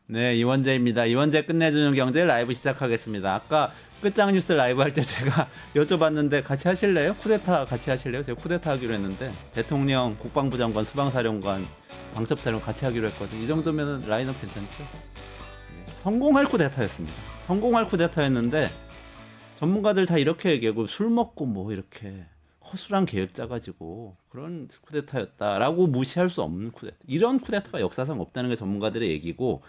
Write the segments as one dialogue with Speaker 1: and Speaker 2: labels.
Speaker 1: 네, 이원재입니다. 이원재 끝내주는 경제 라이브 시작하겠습니다. 아까 끝장 뉴스 라이브 할 때 제가 여쭤봤는데 같이 하실래요? 쿠데타 같이 하실래요? 제가 쿠데타 하기로 했는데 대통령, 국방부 장관, 수방사령관, 방첩사령 같이 하기로 했거든요. 이 정도면 라인업 괜찮죠? 네, 성공할 쿠데타였습니다. 성공할 쿠데타였는데 전문가들 다 이렇게 얘기하고 술 먹고 뭐 이렇게 허술한 계획 짜가지고 그런 쿠데타였다라고 무시할 수 없는 쿠데타. 이런 쿠데타가 역사상 없다는 게 전문가들의 얘기고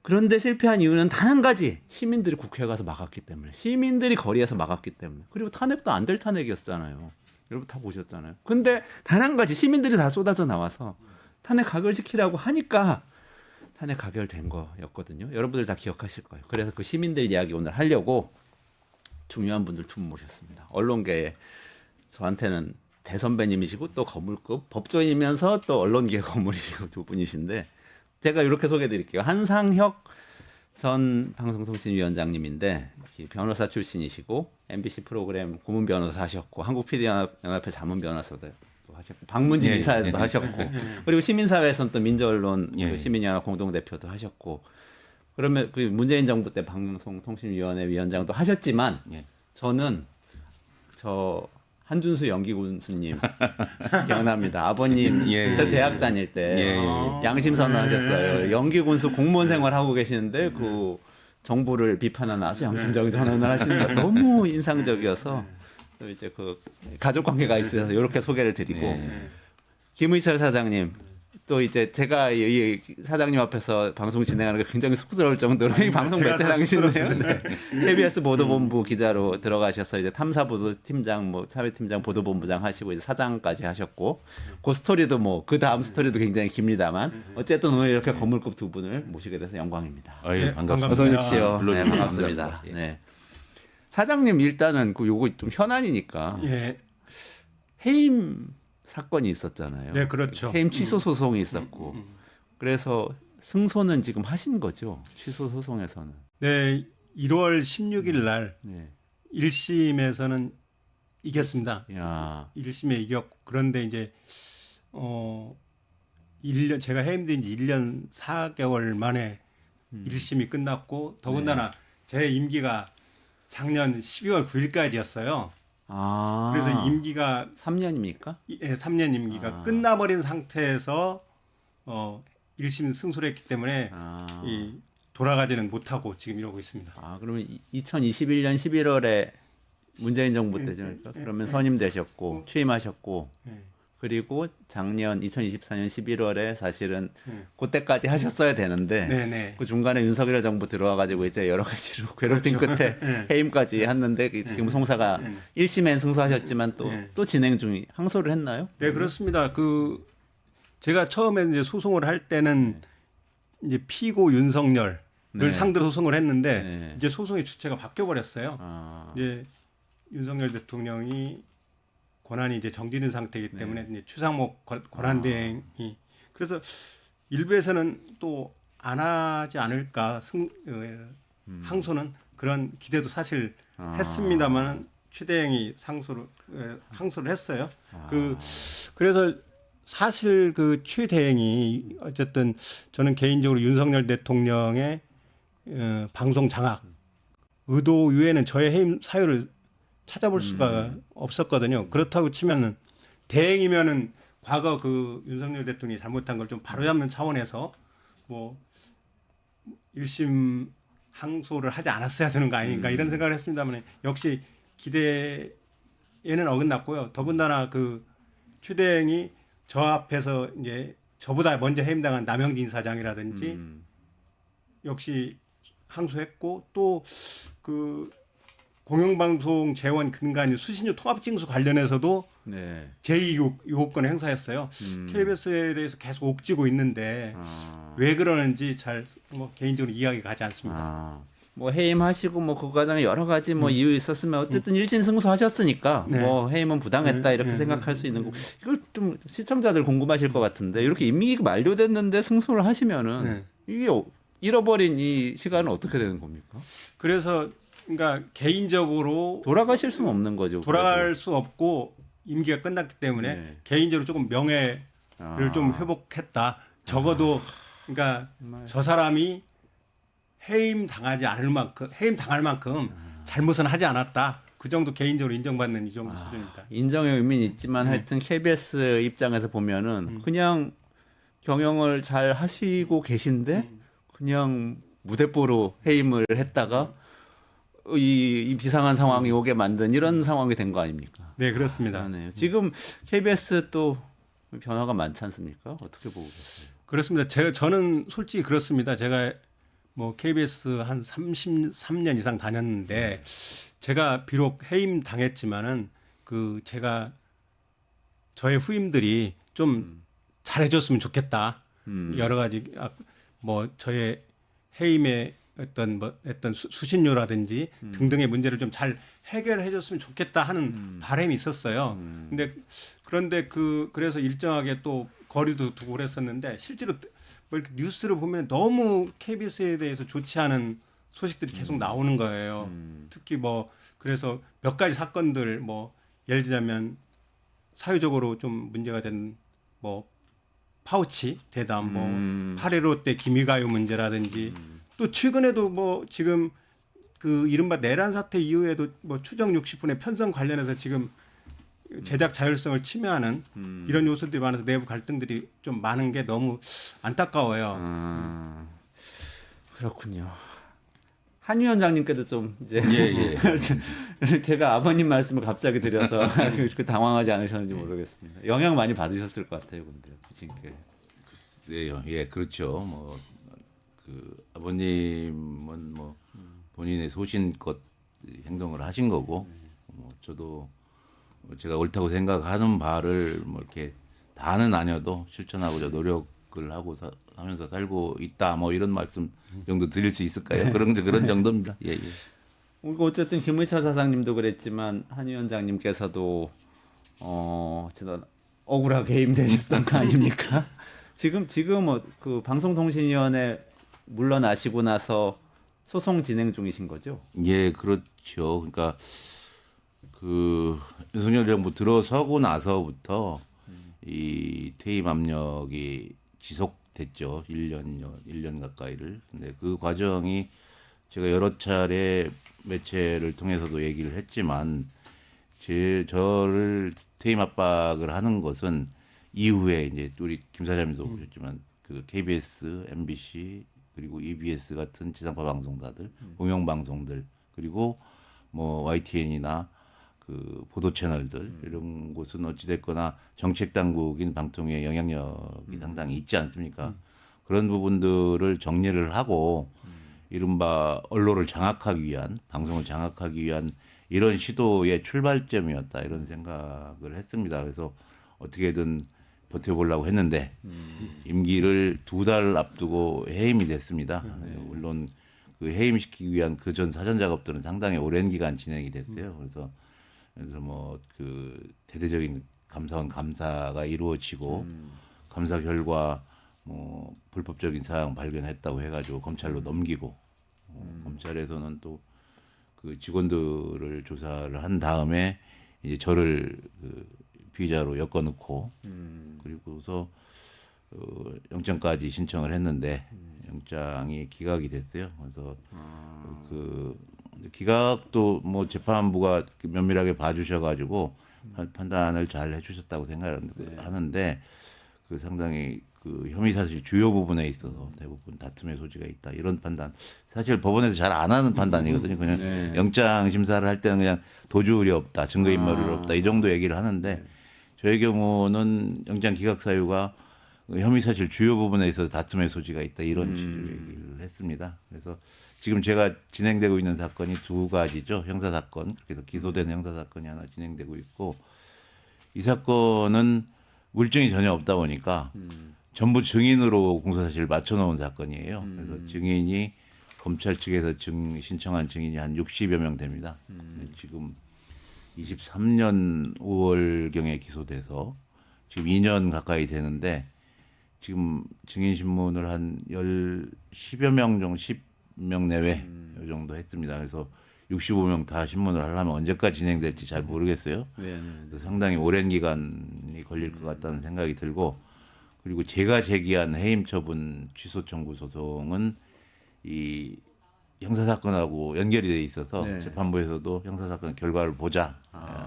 Speaker 1: 그런데 실패한 이유는 단 한 가지. 시민들이 국회에 가서 막았기 때문에. 시민들이 거리에서 막았기 때문에. 그리고 탄핵도 안 될 탄핵이었잖아요. 여러분 다 보셨잖아요. 근데 단 한 가지. 시민들이 다 쏟아져 나와서 탄핵 가결시키라고 하니까 탄핵 가결된 거였거든요. 여러분들 다 기억하실 거예요. 그래서 그 시민들 이야기 오늘 하려고 중요한 분들 두 분 모셨습니다. 언론계에 저한테는 대선배님이시고 또 거물급 법조인이면서 또 언론계 거물이시고 두 분이신데 제가 이렇게 소개해드릴게요. 한상혁 전 방송통신위원장님인데 변호사 출신이시고 MBC 프로그램 고문 변호사 하셨고 한국 PD연합회 자문 변호사도 하셨고 방문진 이사도 하셨고 그리고 시민사회에서는 또 민주언론 그 시민연합 공동대표도 하셨고 그러면 그 문재인 정부 때 방송통신위원회 위원장도 하셨지만 저는 한준수 연기군수님 기억납니다. 아버님 저 대학 다닐 때 양심선언 하셨어요. 연기군수 공무원 생활하고 계시는데 그 정부를 비판하는 아주 양심적인 선언을 하시는 거 너무 인상적이어서 또 이제 그 가족 관계가 있어서 이렇게 소개를 드리고 김의철 사장님 또 이제 제가 이 사장님 앞에서 방송 진행하는 게 굉장히 쑥스러울 정도로 이 방송 베테랑이시네요. 네. KBS 보도본부 기자로 들어가셔서 이제 탐사보도 팀장, 뭐 사회팀장, 보도본부장 하시고 이제 사장까지 하셨고 그 스토리도 뭐 그 다음 스토리도 굉장히 깁니다만 어쨌든 오늘 이렇게 거물급 두 분을 모시게 돼서 영광입니다.
Speaker 2: 반갑습니다.
Speaker 1: 어서 오십시오. 네, 반갑습니다. 네. 사장님 일단은 그 요거 좀 현안이니까 해임 사건이 있었잖아요.
Speaker 3: 네, 그렇죠.
Speaker 1: 해임 취소 소송이 있었고 그래서 승소는 지금 하신 거죠? 취소 소송에서는.
Speaker 3: 네, 1월 16일 날 1심에서는 이겼습니다.
Speaker 1: 야.
Speaker 3: 1심에 이겼고 그런데 이제 1년 제가 해임된 지 1년 4개월 만에 1심이 끝났고 더군다나 제 임기가 작년 12월 9일까지였어요.
Speaker 1: 아.
Speaker 3: 그래서 임기가
Speaker 1: 3년입니까?
Speaker 3: 3년 임기가 끝나버린 상태에서 1심 승소를 했기 때문에 돌아가지는 못하고 지금 이러고 있습니다.
Speaker 1: 아, 그러면 2021년 11월에 문재인 정부 때죠. 그러면 선임되셨고 취임하셨고 그리고 작년 2024년 11월에 사실은 그때까지 하셨어야 되는데 그 중간에 윤석열 정부 들어와 가지고 이제 여러 가지로 괴롭힘 끝에 해임까지 했는데 지금 송사가 1심엔 승소하셨지만 또 진행 중이 항소를 했나요?
Speaker 3: 네, 그렇습니다. 그 제가 처음에 이제 소송을 할 때는 이제 피고 윤석열을 상대로 소송을 했는데 이제 소송의 주체가 바뀌어 버렸어요. 이제 윤석열 대통령이 권한이 이제 정지된 상태이기 때문에 이제 추상목 권한대행이 그래서 일부에서는 또 안 하지 않을까 항소는 그런 기대도 사실 했습니다만 최대행이 항소를 했어요. 그래서 사실 그 최대행이 어쨌든 저는 개인적으로 윤석열 대통령의 방송 장악 의도 이외에는 저의 해임 사유를 찾아볼 수가 없었거든요. 그렇다고 치면은 대행이면은 과거 그 윤석열 대통령이 잘못한 걸 좀 바로잡는 차원에서 뭐 1심 항소를 하지 않았어야 되는 거 아닌가 이런 생각을 했습니다만 역시 기대에는 어긋났고요. 더군다나 그 최대행이 저 앞에서 이제 저보다 먼저 해임당한 남영진 사장이라든지 역시 항소했고 또 그 공영방송 재원 근간인 수신료 통합징수 관련해서도 제2요구권을 행사했어요. KBS에 대해서 계속 옥지고 있는데 왜 그러는지 잘 뭐 개인적으로 이해가 가지 않습니다.
Speaker 1: 뭐 해임하시고 뭐 그 과정에 여러 가지 뭐 이유 있었으면 어쨌든 1심 승소하셨으니까 뭐 해임은 부당했다 이렇게 생각할 수 있는 거. 이걸 좀 시청자들 궁금하실 것 같은데 이렇게 임기가 만료됐는데 승소를 하시면은 이게 잃어버린 이 시간은 어떻게 되는 겁니까?
Speaker 3: 그래서 그러니까 개인적으로
Speaker 1: 돌아가실 수는 없는 거죠.
Speaker 3: 돌아갈 수 없고 임기가 끝났기 때문에 개인적으로 조금 명예를 좀 회복했다. 적어도 그러니까
Speaker 1: 정말.
Speaker 3: 저 사람이 해임 당할 만큼 잘못은 하지 않았다. 그 정도 개인적으로 인정받는 이 정도 수준입니다.
Speaker 1: 인정의 의미는 있지만 하여튼 KBS 입장에서 보면은 그냥 경영을 잘 하시고 계신데 그냥 무대뽀로 해임을 했다가 이 비상한 상황이 오게 만든 이런 상황이 된 거 아닙니까?
Speaker 3: 네, 그렇습니다.
Speaker 1: 네. 지금 KBS 또 변화가 많지 않습니까? 어떻게 보고 계세요?
Speaker 3: 그렇습니다. 저는 솔직히 그렇습니다. 제가 뭐 KBS 한 33년 이상 다녔는데 제가 비록 해임 당했지만은 제가 저의 후임들이 좀 잘해줬으면 좋겠다. 여러 가지 뭐 저의 해임의 어떤 수신료라든지 등등의 문제를 좀 잘 해결해줬으면 좋겠다 하는 바람이 있었어요. 그런데 그래서 일정하게 또 거리도 두고 그랬었는데 실제로 뭐 이렇게 뉴스를 보면 너무 KBS에 대해서 좋지 않은 소식들이 계속 나오는 거예요. 특히 뭐 그래서 몇 가지 사건들 뭐 예를 들자면 사회적으로 좀 문제가 된 뭐 파우치 대담 뭐 8.15 때 기미가요 문제라든지 또 최근에도 뭐 지금 이른바 내란 사태 이후에도 뭐 추정 60분의 편성 관련해서 지금 제작 자율성을 침해하는 이런 요소들이 많아서 내부 갈등들이 좀 많은 게 너무 안타까워요.
Speaker 1: 그렇군요. 한 위원장님께도 좀 이제
Speaker 2: 예.
Speaker 1: 제가 아버님 말씀을 갑자기 드려서 그 당황하지 않으셨는지 모르겠습니다. 영향 많이 받으셨을 것 같아요, 근데 부친께.
Speaker 2: 글쎄요. 예, 그렇죠. 뭐 아버님은 뭐 본인의 소신껏 행동을 하신 거고, 뭐 저도 제가 옳다고 생각하는 바를 뭐 이렇게 다는 아니어도 실천하고자 노력을 하고 하면서 살고 있다. 뭐 이런 말씀 정도 드릴 수 있을까요? 그런 정도입니다. 예.
Speaker 1: 어쨌든 김의철 사장님도 그랬지만 한 위원장님께서도 진짜 억울하게 해임되셨던 거 아닙니까? 지금 그 방송통신위원회 물러나시고 나서 소송 진행 중이신 거죠?
Speaker 2: 예, 그렇죠. 그러니까 윤석열 정부 들어서고 나서부터 이 퇴임 압력이 지속됐죠. 1년 가까이를. 근데 그 과정이 제가 여러 차례 매체를 통해서도 얘기를 했지만 저를 퇴임 압박을 하는 것은 이후에 이제 우리 김 사장님도 보셨지만 KBS, MBC 그리고 EBS 같은 지상파 방송사들, 공영 방송들 그리고 뭐 YTN이나 보도 채널들 이런 곳은 어찌됐거나 정책 당국인 방통위의 영향력이 상당히 있지 않습니까? 그런 부분들을 정리를 하고 이른바 언론을 장악하기 위한 방송을 장악하기 위한 이런 시도의 출발점이었다 이런 생각을 했습니다. 그래서 어떻게든 버텨보려고 했는데 임기를 2달 앞두고 해임이 됐습니다. 물론 해임시키기 위한 전 사전 작업들은 상당히 오랜 기간 진행이 됐어요. 그래서 뭐 대대적인 감사원 감사가 이루어지고 감사 결과 뭐 불법적인 사항 발견했다고 해가지고 검찰로 넘기고 검찰에서는 또 직원들을 조사를 한 다음에 이제 저를 피의자로 엮어놓고 그리고서 영장까지 신청을 했는데 영장이 기각이 됐어요. 그래서 기각도 뭐 재판부가 면밀하게 봐주셔가지고 판단을 잘 해주셨다고 생각하는데 상당히 혐의 사실 주요 부분에 있어서 대부분 다툼의 소지가 있다 이런 판단 사실 법원에서 잘 안 하는 판단이거든요. 그냥 영장 심사를 할 때는 그냥 도주울이 없다, 증거인멸이 없다 이 정도 얘기를 하는데 저의 경우는 영장 기각 사유가 혐의 사실 주요 부분에 있어서 다툼의 소지가 있다 이런 취지로 얘기를 했습니다. 그래서 지금 제가 진행되고 있는 사건이 2가지죠. 형사 사건 그렇게 해서 기소된 형사 사건이 하나 진행되고 있고 이 사건은 물증이 전혀 없다 보니까 전부 증인으로 공소사실을 맞춰놓은 사건이에요. 그래서 증인이 검찰 측에서 신청한 증인이 한 60여 명 됩니다. 지금 23년 5월경에 기소돼서 지금 2년 가까이 되는데 지금 증인 신문을 한 10여 명 정도 10명 내외 이 정도 했습니다. 그래서 65명 다 신문을 하려면 언제까지 진행될지 잘 모르겠어요. 그래서 상당히 오랜 기간이 걸릴 것 같다는 생각이 들고 그리고 제가 제기한 해임 처분 취소 청구 소송은 이 형사 사건하고 연결이 돼 있어서
Speaker 1: 네.
Speaker 2: 재판부에서도 형사 사건 결과를 보자.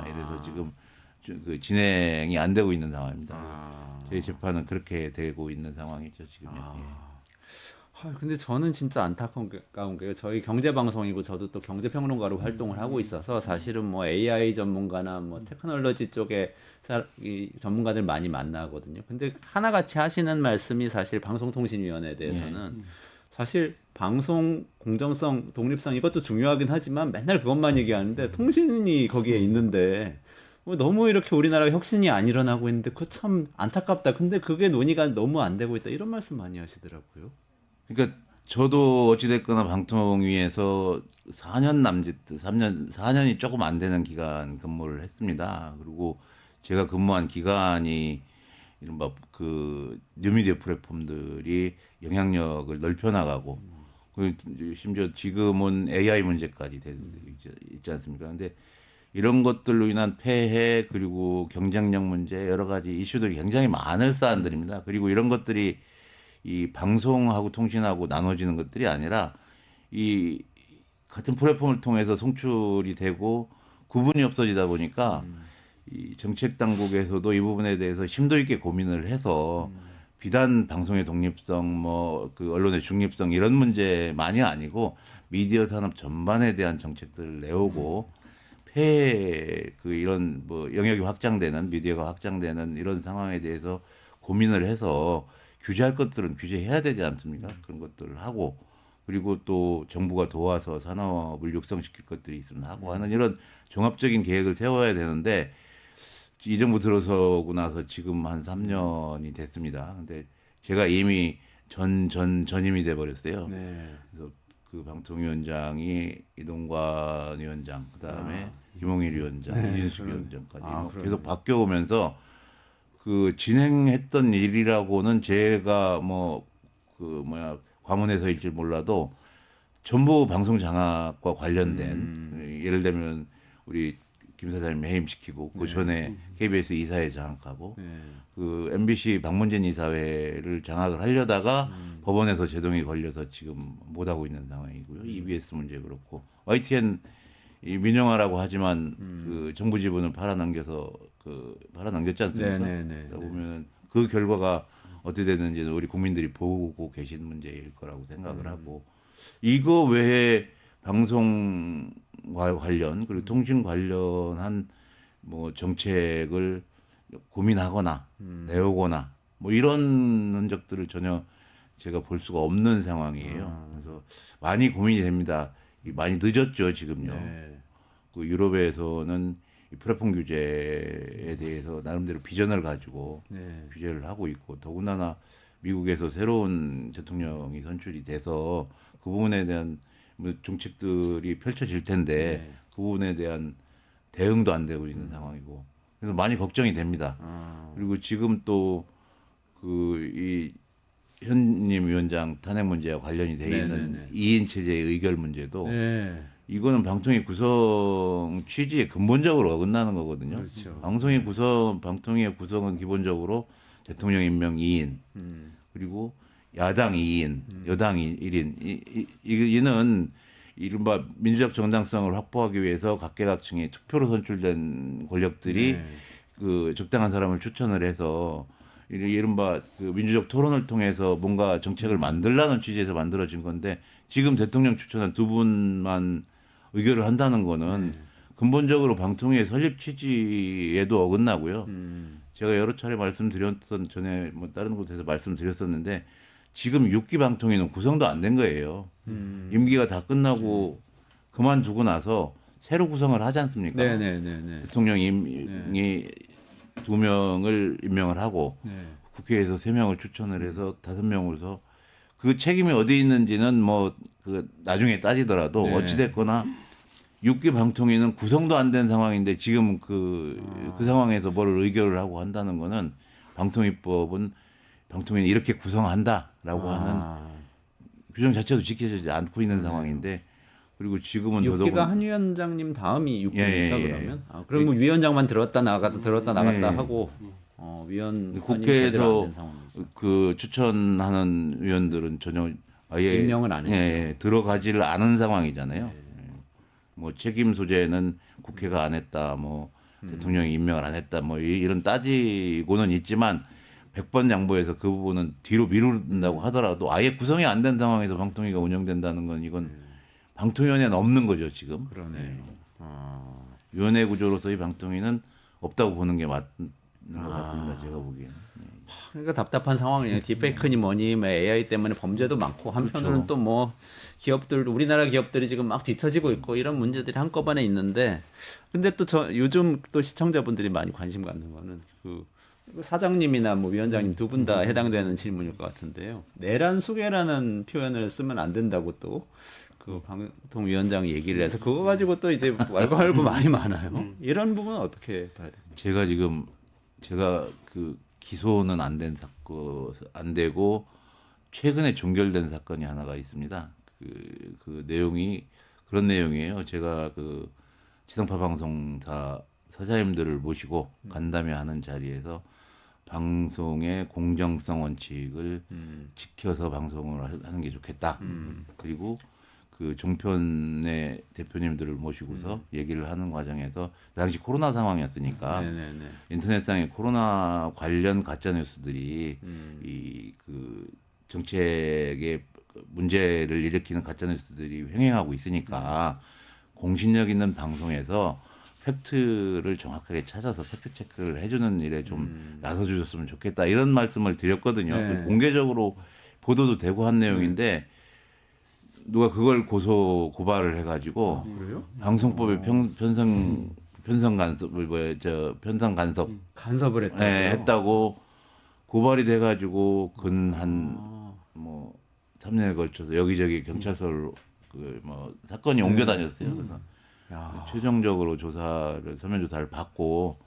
Speaker 2: 이래서 지금 그 진행이 안 되고 있는 상황입니다. 제 재판은 그렇게 되고 있는 상황이죠 지금요. 예.
Speaker 1: 근데 저는 진짜 안타까운 게요. 저희 경제 방송이고 저도 또 경제 평론가로 활동을 하고 있어서 사실은 뭐 AI 전문가나 뭐 테크놀로지 쪽에 이 전문가들 많이 만나거든요. 근데 하나같이 하시는 말씀이 사실 방송통신위원회에 대해서는 사실 방송 공정성, 독립성 이것도 중요하긴 하지만 맨날 그것만 얘기하는데 통신이 거기에 있는데 너무 이렇게 우리나라가 혁신이 안 일어나고 있는데 그거 참 안타깝다. 근데 그게 논의가 너무 안 되고 있다. 이런 말씀 많이 하시더라고요.
Speaker 2: 그러니까 저도 어찌됐거나 방통위에서 4년 남짓, 4년이 조금 안 되는 기간 근무를 했습니다. 그리고 제가 근무한 기간이 이른바 그 뉴미디어 플랫폼들이 영향력을 넓혀나가고, 심지어 지금은 AI 문제까지 있지 않습니까? 근데 이런 것들로 인한 폐해 그리고 경쟁력 문제 여러 가지 이슈들이 굉장히 많을 사안들입니다. 그리고 이런 것들이 이 방송하고 통신하고 나눠지는 것들이 아니라 이 같은 플랫폼을 통해서 송출이 되고 구분이 없어지다 보니까 이 정책 당국에서도 이 부분에 대해서 심도 있게 고민을 해서 비단 방송의 독립성, 뭐 그 언론의 중립성 이런 문제만이 아니고 미디어 산업 전반에 대한 정책들을 내오고 폐해 그 이런 뭐 영역이 확장되는 미디어가 확장되는 이런 상황에 대해서 고민을 해서 규제할 것들은 규제해야 되지 않습니까? 그런 것들을 하고 그리고 또 정부가 도와서 산업을 육성시킬 것들이 있으면 하고 하는 이런 종합적인 계획을 세워야 되는데 이 정부 들어서고 나서 지금 한 3년이 됐습니다. 근데 제가 이미 전임이 돼 버렸어요.
Speaker 1: 네.
Speaker 2: 그래서 그 방통위원장이 이동관 위원장, 그다음에 김홍일 위원장, 이진숙 위원장까지 뭐 계속 바뀌어오면서 그 진행했던 일이라고는 제가 뭐 그 과문해서일지 몰라도 전부 방송 장악과 관련된 예를 들면 우리 김 사장님 해임시키고 그 전에 KBS 이사회 장악하고 그 MBC 박문진 이사회를 장악을 하려다가 법원에서 제동이 걸려서 지금 못 하고 있는 상황이고요. EBS 문제 그렇고 YTN 이 민영화라고 하지만 그 정부 지분을 팔아넘겼지 않습니까? 그러다 보면 그 결과가 어떻게 됐는지는 우리 국민들이 보고 계신 문제일 거라고 생각을 하고 이거 외에 방송과 관련 그리고 통신 관련한 뭐 정책을 고민하거나 내오거나 뭐 이런 흔적들을 전혀 제가 볼 수가 없는 상황이에요. 그래서 많이 고민이 됩니다. 많이 늦었죠 지금요.
Speaker 1: 네.
Speaker 2: 그 유럽에서는 이 플랫폼 규제에 대해서 나름대로 비전을 가지고 규제를 하고 있고 더군다나 미국에서 새로운 대통령이 선출이 돼서 그 부분에 대한 뭐 정책들이 펼쳐질 텐데 그 부분에 대한 대응도 안 되고 있는 상황이고 그래서 많이 걱정이 됩니다. 그리고 지금 또 그 이 현님 위원장 탄핵 문제와 관련이 돼 있는 2인 체제의 의결 문제도 이거는 방통위 구성 취지에 근본적으로 어긋나는 거거든요.
Speaker 1: 그렇죠.
Speaker 2: 방통위의 구성은 기본적으로 대통령 임명 2인 그리고 야당 2인, 여당 1인. 이는 이른바 민주적 정당성을 확보하기 위해서 각계각층의 투표로 선출된 권력들이 그 적당한 사람을 추천을 해서 이른바 그 민주적 토론을 통해서 뭔가 정책을 만들라는 취지에서 만들어진 건데 지금 대통령 추천한 두 분만 의결을 한다는 거는 근본적으로 방통위의 설립 취지에도 어긋나고요. 제가 여러 차례 말씀드렸던 전에 뭐 다른 곳에서 말씀드렸었는데 지금 6기 방통위는 구성도 안 된 거예요. 임기가 다 끝나고 그만두고 나서 새로 구성을 하지 않습니까? 대통령이 2명을 임명을 하고 국회에서 3명을 추천을 해서 5명으로서 그 책임이 어디 있는지는 뭐 그 나중에 따지더라도 어찌됐거나 6기 방통위는 구성도 안 된 상황인데 지금 그 상황에서 뭘 의결을 하고 한다는 거는 방통위법은 방통위는 이렇게 구성한다라고 하는 규정 자체도 지켜지지 않고 있는 상황인데 그리고 지금은
Speaker 1: 6기가 한 위원장님 다음이 6기입니까
Speaker 2: 예.
Speaker 1: 그러면? 그러면 위원장만 들었다 나갔다 하고 위원
Speaker 2: 국회에서 그 추천하는 위원들은 전혀 아예
Speaker 1: 임명을 안 했죠.
Speaker 2: 예, 들어가지를 않은 상황이잖아요. 예. 뭐 책임 소재는 국회가 안 했다, 뭐 대통령이 임명을 안 했다, 뭐 이런 따지고는 있지만 100번 양보해서 그 부분은 뒤로 미룬다고 하더라도 아예 구성이 안 된 상황에서 방통위가 운영된다는 건 이건 방통위원회는 없는 거죠 지금.
Speaker 1: 그러네요.
Speaker 2: 위원회 구조로서의 방통위는 없다고 보는 게 맞는 것 같습니다. 제가 보기에는.
Speaker 1: 그러니까 답답한 상황이에요. 딥페이크니 뭐니 뭐 AI 때문에 범죄도 많고 한편으로는 또 뭐 기업들 우리나라 기업들이 지금 막 뒤처지고 있고 이런 문제들이 한꺼번에 있는데 근데 또 요즘 또 시청자분들이 많이 관심 갖는 거는 그 사장님이나 뭐 위원장님 두 분 다 해당되는 질문일 것 같은데요. 내란 수괴라는 표현을 쓰면 안 된다고 또 그 방통위원장이 얘기를 해서 그거 가지고 또 이제 왈가왈부 말이 많아요. 이런 부분은 어떻게 봐야 됩니까?
Speaker 2: 제가 그 기소는 안 된 사건 안 되고 최근에 종결된 사건이 하나가 있습니다. 그 내용이 그런 내용이에요. 제가 그 지상파 방송사 사장님들을 모시고 간담회하는 자리에서 방송의 공정성 원칙을 지켜서 방송을 하는 게 좋겠다. 그리고 그 종편의 대표님들을 모시고서 얘기를 하는 과정에서 당시 코로나 상황이었으니까 인터넷상에 코로나 관련 가짜 뉴스들이 이 그 정책에 문제를 일으키는 가짜 뉴스들이 횡행하고 있으니까 공신력 있는 방송에서 팩트를 정확하게 찾아서 팩트 체크를 해주는 일에 좀 나서주셨으면 좋겠다 이런 말씀을 드렸거든요. 공개적으로 보도도 되고 한 내용인데 누가 그걸 고발을 해가지고 방송법에 편성
Speaker 1: 간섭을 했다.
Speaker 2: 했다고 고발이 돼가지고 근 한 3년에 걸쳐서 여기저기 경찰서로 그 뭐 사건이 옮겨 다녔어요. 그래서 최종적으로 서면 조사를 받고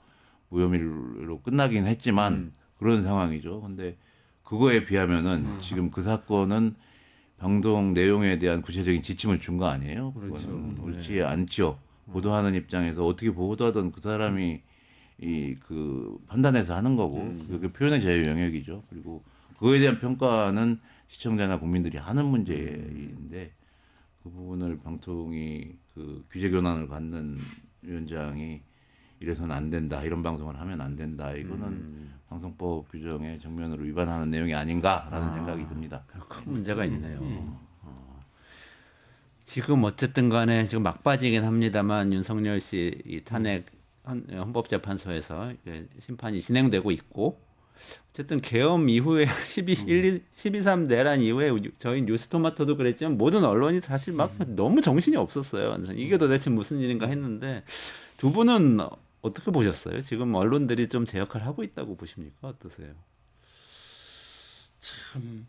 Speaker 2: 무혐의로 끝나긴 했지만 그런 상황이죠. 근데 그거에 비하면은 지금 그 사건은 방송 내용에 대한 구체적인 지침을 준 거 아니에요?
Speaker 1: 그렇죠.
Speaker 2: 옳지 않죠. 보도하는 입장에서 어떻게 보도하든 그 사람이 그 판단해서 하는 거고 그게 표현의 자유 영역이죠. 그리고 그거에 대한 평가는 시청자나 국민들이 하는 문제인데 그 부분을 방통위 그 규제 권한을 받는 위원장이 이래서는 안 된다. 이런 방송을 하면 안 된다. 이거는 방송법 규정에 정면으로 위반하는 내용이 아닌가라는 생각이 듭니다.
Speaker 1: 큰 문제가 있네요. 지금 어쨌든 간에 지금 막바지긴 합니다만 윤석열 씨 이 탄핵 헌법재판소에서 심판이 진행되고 있고 어쨌든 계엄 이후에 12.3 내란 이후에 저희 뉴스토마토도 그랬지만 모든 언론이 사실 막 너무 정신이 없었어요. 이게 도대체 무슨 일인가 했는데 두 분은 어떻게 보셨어요? 지금 언론들이 좀 제 역할을 하고 있다고 보십니까? 어떠세요?
Speaker 3: 참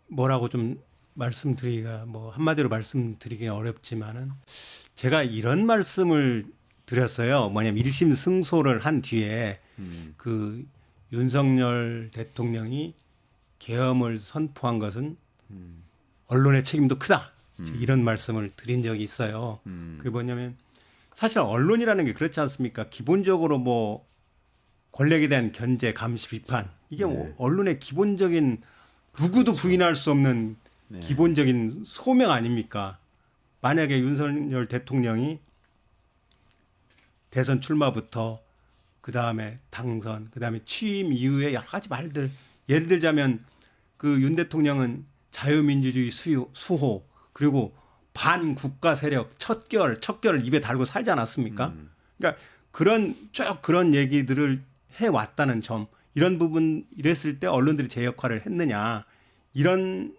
Speaker 3: 뭐라고 좀 말씀드리기가 뭐 한마디로 말씀드리기는 어렵지만은 제가 이런 말씀을 드렸어요. 뭐냐면 1심 승소를 한 뒤에 그 윤석열 대통령이 계엄을 선포한 것은 언론의 책임도 크다. 이런 말씀을 드린 적이 있어요. 그게 뭐냐면 사실 언론이라는 게 그렇지 않습니까? 기본적으로 뭐 권력에 대한 견제, 감시, 비판 이게 뭐 언론의 기본적인 누구도 부인할 수 없는 기본적인 소명 아닙니까? 만약에 윤석열 대통령이 대선 출마부터 그 다음에 당선, 그 다음에 취임 이후에 여러 가지 말들 예를 들자면 그 윤 대통령은 자유민주주의 수호 그리고 반국가 세력 척결을 입에 달고 살지 않았습니까? 그러니까 그런 얘기들을 해왔다는 점 이런 부분 이랬을 때 언론들이 제 역할을 했느냐 이런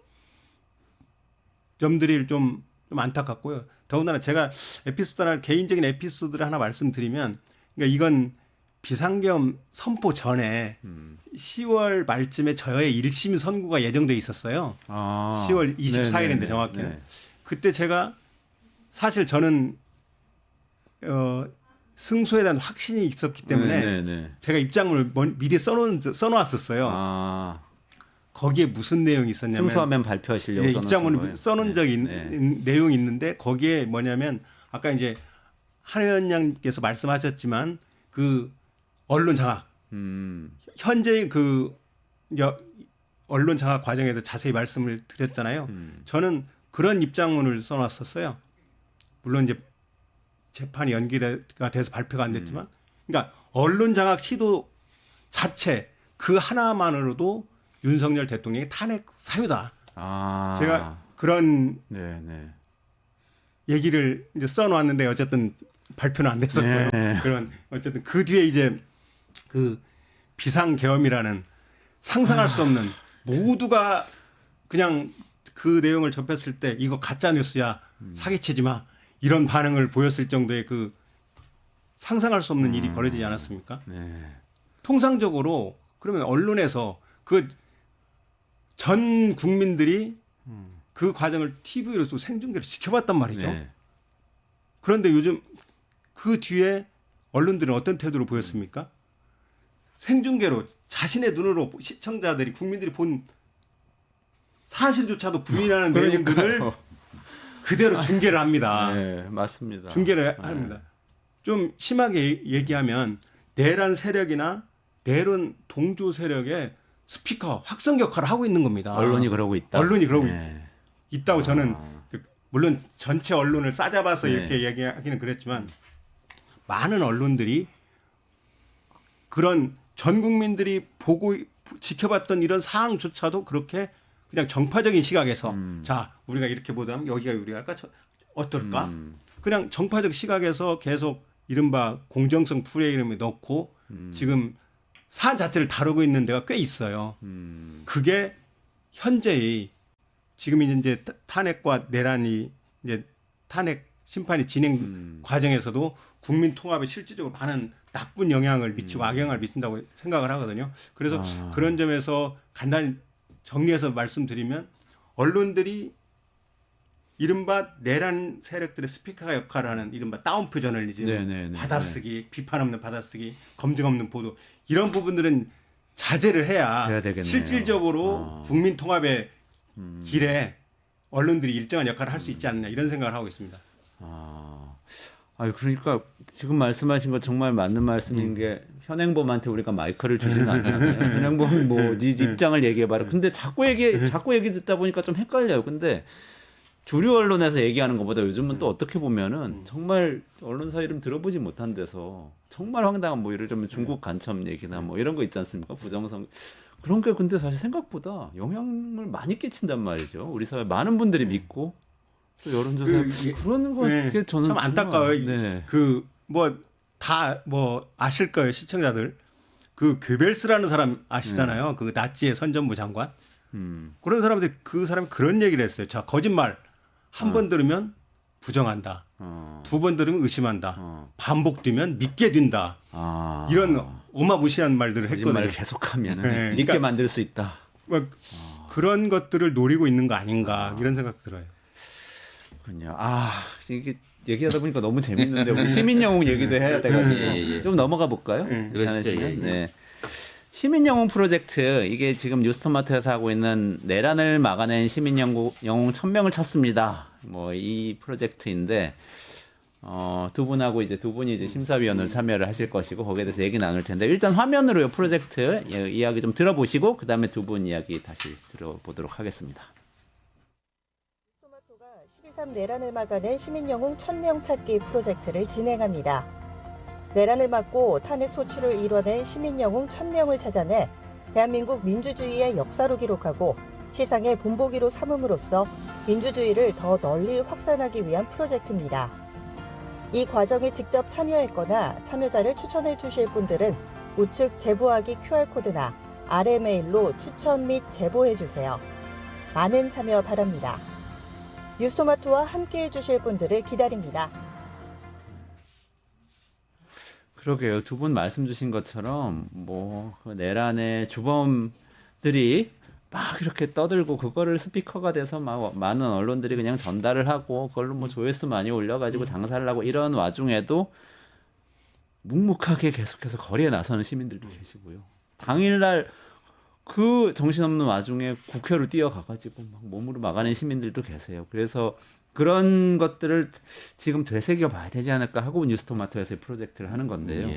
Speaker 3: 점들이 좀 안타깝고요. 더군다나 제가 개인적인 에피소드를 하나 말씀드리면 그러니까 이건 비상계엄 선포 전에 10월 말쯤에 저의 1심 선고가 예정돼 있었어요. 10월 24일인데 정확히는. 그때 제가 사실 저는 승소에 대한 확신이 있었기 때문에 제가 입장을 미리 써놓았었어요. 거기에 무슨 내용이 있었냐면
Speaker 1: 승소하면 발표하시려고
Speaker 3: 입장문을 써놓은 적이 내용이 있는데 거기에 뭐냐면 아까 이제 한 의원님께서 말씀하셨지만 그 언론 장악 현재의 그 언론 장악 과정에서 자세히 말씀을 드렸잖아요. 저는 그런 입장문을 써놨었어요. 물론 이제 재판이 연기가 돼서 발표가 안 됐지만, 그러니까 언론 장악 시도 자체 그 하나만으로도 윤석열 대통령의 탄핵 사유다. 제가 그런 얘기를 이제 써놓았는데 어쨌든 발표는 안 됐었고요. 그런 어쨌든 그 뒤에 이제 그 비상계엄이라는 상상할 수 없는 모두가 그냥 그 내용을 접했을 때 이거 가짜 뉴스야 사기치지 마 이런 반응을 보였을 정도의 그 상상할 수 없는 일이 벌어지지 않았습니까? 통상적으로 그러면 언론에서 그 전 국민들이 그 과정을 TV로서 생중계로 지켜봤단 말이죠. 그런데 요즘 그 뒤에 언론들은 어떤 태도를 보였습니까? 생중계로 자신의 눈으로 시청자들이 국민들이 본 사실조차도 부인하는 내용들을 그대로 중계를 합니다.
Speaker 1: 네, 맞습니다.
Speaker 3: 중계를 합니다. 좀 심하게 얘기하면 내란 세력이나 내란 동조 세력의 스피커 확성 역할을 하고 있는 겁니다.
Speaker 1: 언론이 그러고 있다.
Speaker 3: 언론이 그러고 있다고 저는 물론 전체 언론을 싸잡아서 이렇게 얘기하기는 그랬지만 많은 언론들이 그런 전 국민들이 보고 지켜봤던 이런 사항조차도 그렇게 그냥 정파적인 시각에서 자 우리가 이렇게 보다면 여기가 유리할까 어떨까 그냥 정파적 시각에서 계속 이른바 공정성 프레임에 넣고 지금 사안 자체를 다루고 있는 데가 꽤 있어요. 그게 현재의 지금 이제 탄핵과 내란이 이제 탄핵 심판이 진행 과정에서도 국민 통합에 실질적으로 많은 나쁜 영향을 미치고 악영향을 미친다고 생각을 하거든요. 그래서 그런 점에서 간단히 정리해서 말씀드리면 언론들이 이른바 내란 세력들의 스피커 역할을 하는 이른바 다운표 저널리즘, 받아쓰기, 비판 없는 받아쓰기, 검증 없는 보도 이런 부분들은 자제를 해야 실질적으로 국민 통합의 길에 언론들이 일정한 역할을 할 수 있지 않느냐 이런 생각을 하고 있습니다.
Speaker 1: 그러니까 지금 말씀하신 거 정말 맞는 말씀인 게 현행범한테 우리가 마이크를 주지는 않잖아요. 현행범은 뭐 네 입장을 얘기해봐라. 근데 자꾸 얘기 듣다 보니까 좀 헷갈려요. 근데 주류 언론에서 얘기하는 것보다 요즘은 또 어떻게 보면은 정말 언론사 이름 들어보지 못한 데서 정말 황당한 뭐 예를 들면 중국 간첩 얘기나 뭐 이런 거 있지 않습니까? 부정선 그런 게 근데 사실 생각보다 영향을 많이 끼친단 말이죠. 우리 사회 많은 분들이 믿고 또 여론조사 그런 거 게 저는
Speaker 3: 참 안타까워요. 그 뭐 다 뭐 아실 거예요 시청자들. 그 괴벨스라는 사람 아시잖아요. 그 나치의 선전부 장관. 그런 사람들이 그 사람이 그런 얘기를 했어요. 자 거짓말 한 번 들으면 부정한다. 두 번 들으면 의심한다. 반복되면 믿게 된다. 이런 어마무시한 말들을 했거든요.
Speaker 1: 거짓말을 계속하면 믿게 만들 수 있다.
Speaker 3: 뭐 그런 것들을 노리고 있는 거 아닌가 이런 생각 들어요.
Speaker 1: 그렇군요. 이게 얘기하다 보니까 너무 재밌는데 우리 시민영웅 얘기도 해야 돼가지고 좀 넘어가 볼까요? 괜찮으시면. 네. 시민영웅 프로젝트 이게 지금 뉴스토마토에서 하고 있는 내란을 막아낸 시민영웅 1000명을 찾습니다. 뭐 이 프로젝트인데 두 분이 이제 심사위원으로 참여를 하실 것이고 거기에 대해서 얘기 나눌 텐데 일단 화면으로 이 프로젝트 이야기 좀 들어보시고 그 다음에 두 분 이야기 다시 들어보도록 하겠습니다.
Speaker 4: 뉴스토마토가 12.3 내란을 막아낸 시민영웅 1000명 찾기 프로젝트를 진행합니다. 내란을 막고 탄핵 소추를 이뤄낸 시민영웅 1000명을 찾아내 대한민국 민주주의의 역사로 기록하고 시상의 본보기로 삼음으로써 민주주의를 더 널리 확산하기 위한 프로젝트입니다. 이 과정에 직접 참여했거나 참여자를 추천해 주실 분들은 우측 제보하기 QR코드나 아래 메일로 추천 및 제보해 주세요. 많은 참여 바랍니다. 뉴스토마토와 함께해 주실 분들을 기다립니다.
Speaker 1: 그러게요. 두 분 말씀 주신 것처럼 그 내란의 주범들이 막 이렇게 떠들고 그거를 스피커가 돼서 막 많은 언론들이 그냥 전달을 하고 그걸로 뭐 조회수 많이 올려가지고 장사를 하고 이런 와중에도 묵묵하게 계속해서 거리에 나서는 시민들도 계시고요. 당일날 그 정신없는 와중에 국회로 뛰어가가지고 막 몸으로 막아낸 시민들도 계세요. 그래서 그런 것들을 지금 되새겨 봐야 되지 않을까 하고 뉴스토마토에서 프로젝트를 하는 건데요.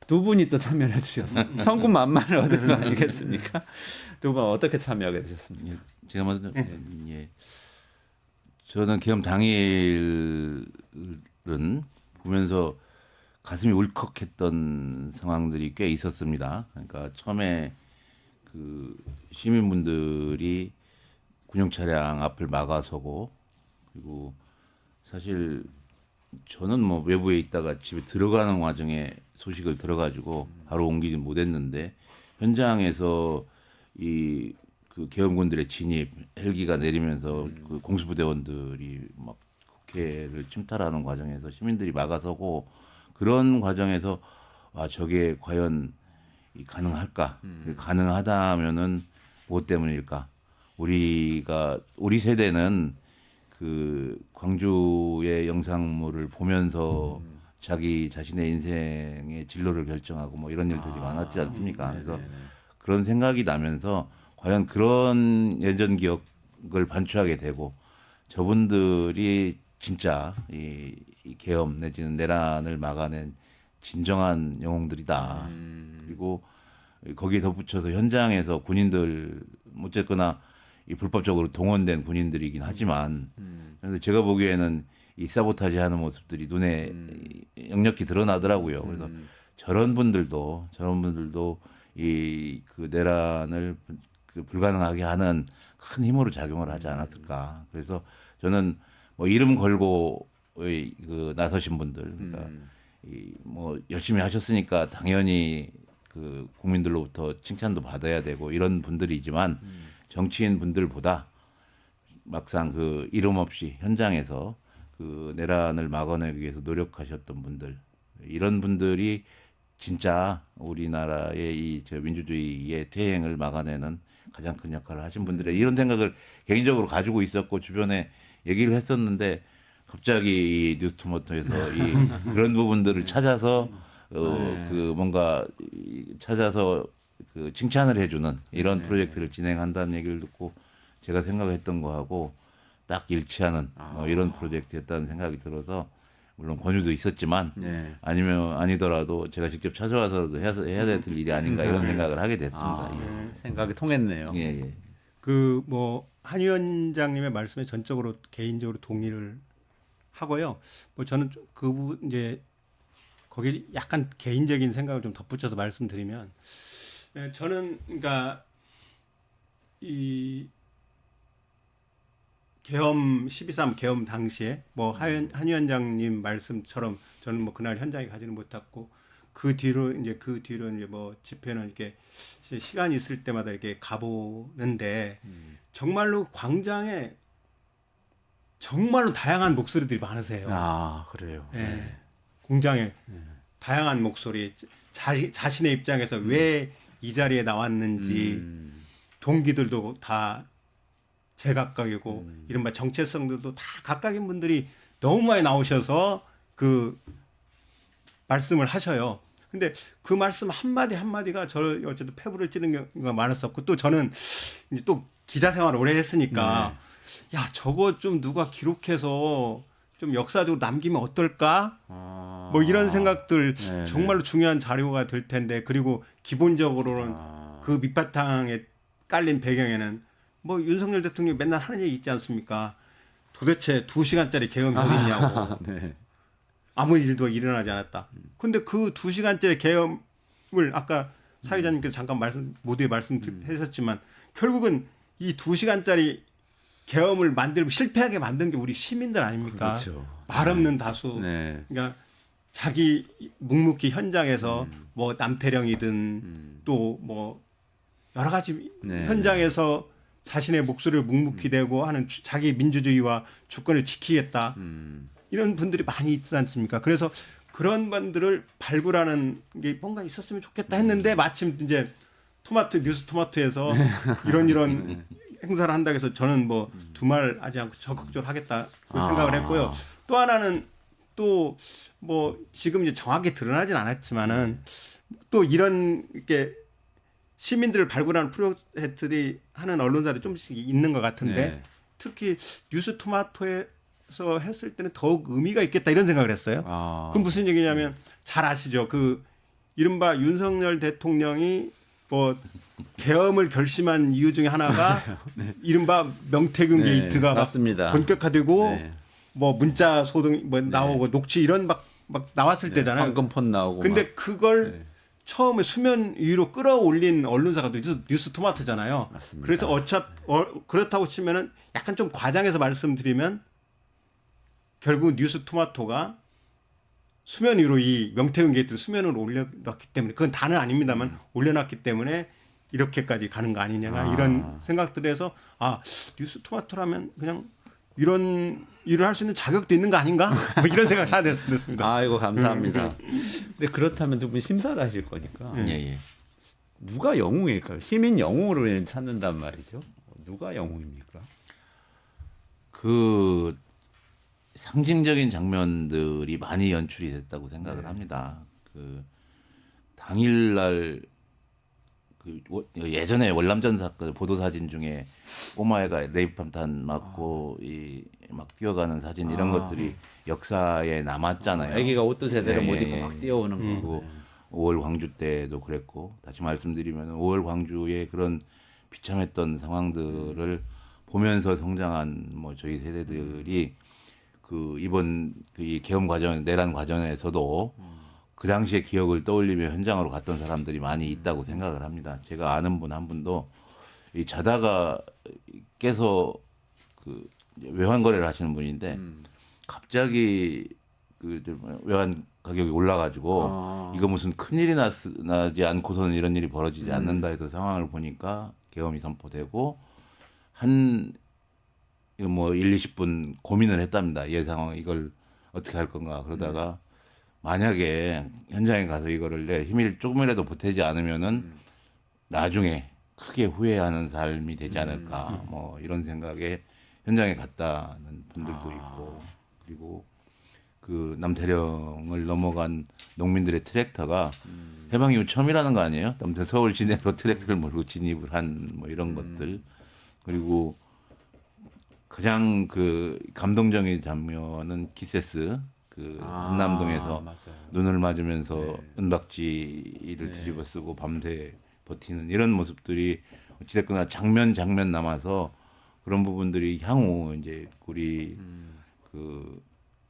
Speaker 1: 두 분이 또 참여를 해주셔서 천군 만마를 얻은 거 아니겠습니까? 두 분 어떻게 참여하게 되셨습니까?
Speaker 2: 예, 제가 먼저 예. 저는 계엄 당일은 보면서 가슴이 울컥했던 상황들이 꽤 있었습니다. 그러니까 처음에 그 시민분들이 군용 차량 앞을 막아서고, 그리고 사실 저는 뭐 외부에 있다가 집에 들어가는 과정에 소식을 들어가지고 바로 옮기지 못했는데, 현장에서 이 그 계엄군들의 진입, 헬기가 내리면서 그 공수부대원들이 막 국회를 침탈하는 과정에서 시민들이 막아서고, 그런 과정에서 와 저게 과연 가능할까? 가능하다면은 무엇 때문일까? 우리 세대는 그 광주의 영상물을 보면서 자기 자신의 인생의 진로를 결정하고 뭐 이런 일들이 많았지 않습니까? 그래서 그런 생각이 나면서 과연 그런 예전 기억을 반추하게 되고, 저분들이 진짜 이 계엄 내지는 내란을 막아낸 진정한 영웅들이다. 그리고 거기에 덧붙여서 현장에서 군인들 어쨌거나 이 불법적으로 동원된 군인들이긴 하지만, 그래서 제가 보기에는 이 사보타지하는 모습들이 눈에 역력히 드러나더라고요. 그래서 저런 분들도 이 그 내란을 그 불가능하게 하는 큰 힘으로 작용을 하지 않았을까. 그래서 저는 뭐 이름 걸고 그 나서신 분들, 그러니까 이 뭐 열심히 하셨으니까 당연히 그 국민들로부터 칭찬도 받아야 되고 이런 분들이지만, 정치인 분들보다 막상 그 이름 없이 현장에서 그 내란을 막아내기 위해서 노력하셨던 분들, 이런 분들이 진짜 우리나라의 이 저 민주주의의 퇴행을 막아내는 가장 큰 역할을 하신 분들의 이런 생각을 개인적으로 가지고 있었고, 주변에 얘기를 했었는데, 갑자기 이 뉴스토마토에서 그런 부분들을 찾아서 그 뭔가 찾아서 그 칭찬을 해주는 이런 프로젝트를 진행한다는 얘기를 듣고 제가 생각했던 거하고 딱 일치하는 이런 프로젝트였다는 생각이 들어서, 물론 권유도 있었지만 아니더라도 제가 직접 찾아와서 해야 될 일이 아닌가 이런 생각을 하게 됐습니다.
Speaker 1: 생각이 통했네요.
Speaker 2: 예.
Speaker 3: 그 뭐 한 위원장님의 말씀에 전적으로 개인적으로 동의를 하고요. 뭐 저는 그 부분 이제 거기 약간 개인적인 생각을 좀 덧붙여서 말씀드리면, 저는 그러니까 이 계엄 12.3 계엄 당시에 뭐 한 위원장님 말씀처럼 저는 뭐 그날 현장에 가지는 못했고, 그 뒤로 이제 뭐 집회는 이렇게 시간이 있을 때마다 이렇게 가보는데, 정말로 광장에 정말로 다양한 목소리들이 많으세요.
Speaker 1: 아, 그래요.
Speaker 3: 예. 공장에 다양한 목소리, 자신의 입장에서 왜 이 자리에 나왔는지, 동기들도 다 제각각이고, 이른바 정체성들도 다 각각인 분들이 너무 많이 나오셔서 그 말씀을 하셔요. 근데 그 말씀 한마디 한마디가 저를 어쨌든 폐부를 찌는 경우가 많았었고, 또 저는 이제 또 기자 생활을 오래 했으니까, 야, 저거 좀 누가 기록해서 좀 역사적으로 남기면 어떨까? 뭐 이런 생각들, 정말로 중요한 자료가 될 텐데, 그리고 기본적으로는 그 밑바탕에 깔린 배경에는 뭐 윤석열 대통령이 맨날 하는 얘기 있지 않습니까? 도대체 2시간짜리 계엄이 어딨냐고. 아무 일도 일어나지 않았다. 근데 그 2시간짜리 계엄을 아까 사회자님께서 잠깐 모두에 말씀하셨지만, 결국은 이 2시간짜리 계엄을 만들고 실패하게 만든 게 우리 시민들 아닙니까?
Speaker 1: 그렇죠.
Speaker 3: 말 없는 다수. 그러니까 자기 묵묵히 현장에서 뭐 남태령이든 또 뭐 여러 가지 현장에서 자신의 목소리를 묵묵히 내고 하는 자기 민주주의와 주권을 지키겠다. 이런 분들이 많이 있지 않습니까? 그래서 그런 분들을 발굴하는 게 뭔가 있었으면 좋겠다 했는데, 마침 이제 뉴스 토마토에서 이런 행사를 한다고 해서 저는 뭐 두말하지 않고 적극적으로 하겠다 생각을 했고요. 또 하나는 또 뭐 지금 이제 정확히 드러나진 않았지만은, 또 이런 이렇게 시민들을 발굴하는 프로젝트들이 하는 언론사들이 좀씩 있는 것 같은데, 특히 뉴스 토마토에서 했을 때는 더욱 의미가 있겠다 이런 생각을 했어요. 그건 무슨 얘기냐면, 잘 아시죠? 그 이른바 윤석열 대통령이 뭐 계엄을 결심한 이유 중에 하나가 이른바 명태균
Speaker 1: 네,
Speaker 3: 게이트가 막
Speaker 1: 맞습니다.
Speaker 3: 본격화되고
Speaker 1: 네.
Speaker 3: 뭐 문자 소동 뭐 나오고 녹취 이런 막 나왔을
Speaker 1: 네,
Speaker 3: 때잖아요.
Speaker 1: 황금폰 나오고.
Speaker 3: 근데
Speaker 1: 막.
Speaker 3: 그걸
Speaker 1: 네.
Speaker 3: 처음에 수면 위로 끌어올린 언론사가 뉴스 토마토잖아요.
Speaker 1: 맞습니다.
Speaker 3: 그래서 그렇다고 치면은 약간 좀 과장해서 말씀드리면 결국 뉴스 토마토가 수면 위로 이 명태균 게이트를 수면으로 올려놨기 때문에 그건 다는 아닙니다만 올려놨기 때문에 이렇게까지 가는 거 아니냐 이런 생각들에서 뉴스 토마토라면 그냥 이런 일을 할 수 있는 자격도 있는 거 아닌가 뭐 이런 생각 다 됐습니다.
Speaker 1: 아이고 감사합니다. 근데 그렇다면 두 분 심사를 하실 거니까
Speaker 2: 예, 예.
Speaker 1: 누가 영웅일까요? 시민 영웅으로 찾는단 말이죠. 누가 영웅입니까?
Speaker 2: 그 상징적인 장면들이 많이 연출이 됐다고 생각을 합니다. 그 당일날 그 예전에 월남전 사건 보도 사진 중에 꼬마애가 레이프 함탄 맞고 이 막 뛰어가는 사진 이런 것들이 역사에 남았잖아요.
Speaker 1: 아기가 옷도 제대로
Speaker 2: 예,
Speaker 1: 못
Speaker 2: 예,
Speaker 1: 입고
Speaker 2: 예.
Speaker 1: 막 뛰어오는 거.
Speaker 2: 그리고 5월 광주 때도 그랬고 다시 말씀드리면 5월 광주의 그런 비참했던 상황들을 보면서 성장한 뭐 저희 세대들이 그 이번 이 계엄 과정 내란 과정에서도 그 당시의 기억을 떠올리며 현장으로 갔던 사람들이 많이 있다고 생각을 합니다. 제가 아는 분 한 분도 이 자다가 깨서 그 이제 외환 거래를 하시는 분인데 갑자기 그 외환 가격이 올라가지고 이거 무슨 큰일이 나지 않고서는 이런 일이 벌어지지 않는다 해서 상황을 보니까 계엄이 선포되고 한 뭐 1, 20분 고민을 했답니다. 이 상황 이걸 어떻게 할 건가 그러다가 만약에 현장에 가서 이거를 내 힘을 조금이라도 보태지 않으면은 나중에 크게 후회하는 삶이 되지 않을까 뭐 이런 생각에 현장에 갔다는 분들도 있고 그리고 그 남태령을 넘어간 농민들의 트랙터가 해방 이후 처음이라는 거 아니에요? 아무튼 서울 시내로 트랙터를 몰고 진입을 한 뭐 이런 것들 그리고 가장 그 감동적인 장면은 기세스 그 한남동에서
Speaker 1: 맞아요.
Speaker 2: 눈을 맞으면서 은박지를 뒤집어 쓰고 밤새 버티는 이런 모습들이 어찌됐거나 장면 남아서 그런 부분들이 향후 이제 우리 그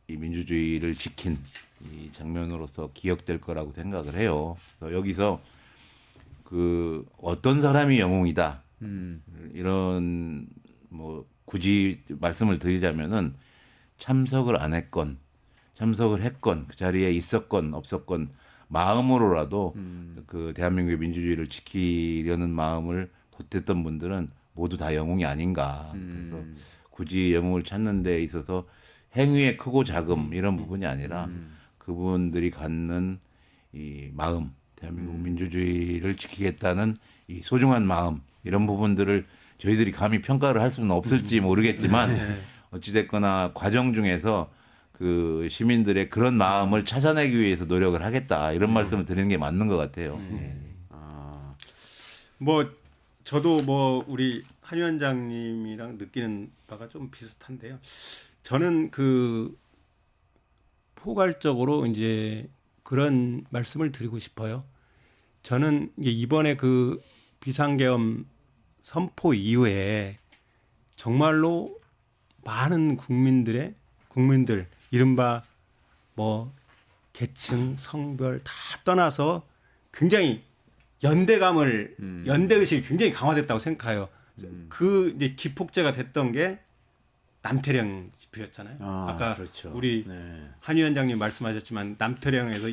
Speaker 2: 이 민주주의를 지킨 이 장면으로서 기억될 거라고 생각을 해요. 그래서 여기서 그 어떤 사람이 영웅이다 이런 뭐 굳이 말씀을 드리자면은 참석을 안 했건 참석을 했건 그 자리에 있었건 없었건 마음으로라도 그 대한민국의 민주주의를 지키려는 마음을 보탰던 분들은 모두 다 영웅이 아닌가. 그래서 굳이 영웅을 찾는 데 있어서 행위의 크고 작음 이런 부분이 아니라 그분들이 갖는 이 마음, 대한민국 민주주의를 지키겠다는 이 소중한 마음 이런 부분들을 저희들이 감히 평가를 할 수는 없을지 모르겠지만 어찌됐거나 과정 중에서 그 시민들의 그런 마음을 찾아내기 위해서 노력을 하겠다 이런 말씀을 드리는 게 맞는 것 같아요. 예.
Speaker 3: 뭐 저도 뭐 우리 한 위원장님이랑 느끼는 바가 좀 비슷한데요. 저는 그 포괄적으로 이제 그런 말씀을 드리고 싶어요. 저는 이번에 그 비상계엄 선포 이후에 정말로 많은 국민들 이른바 뭐 계층 성별 다 떠나서 굉장히 연대의식이 굉장히 강화됐다고 생각해요. 그 이제 기폭제가 됐던 게 남태령 집회였잖아요. 아까
Speaker 1: 그렇죠.
Speaker 3: 우리 한 위원장님 말씀하셨지만 남태령에서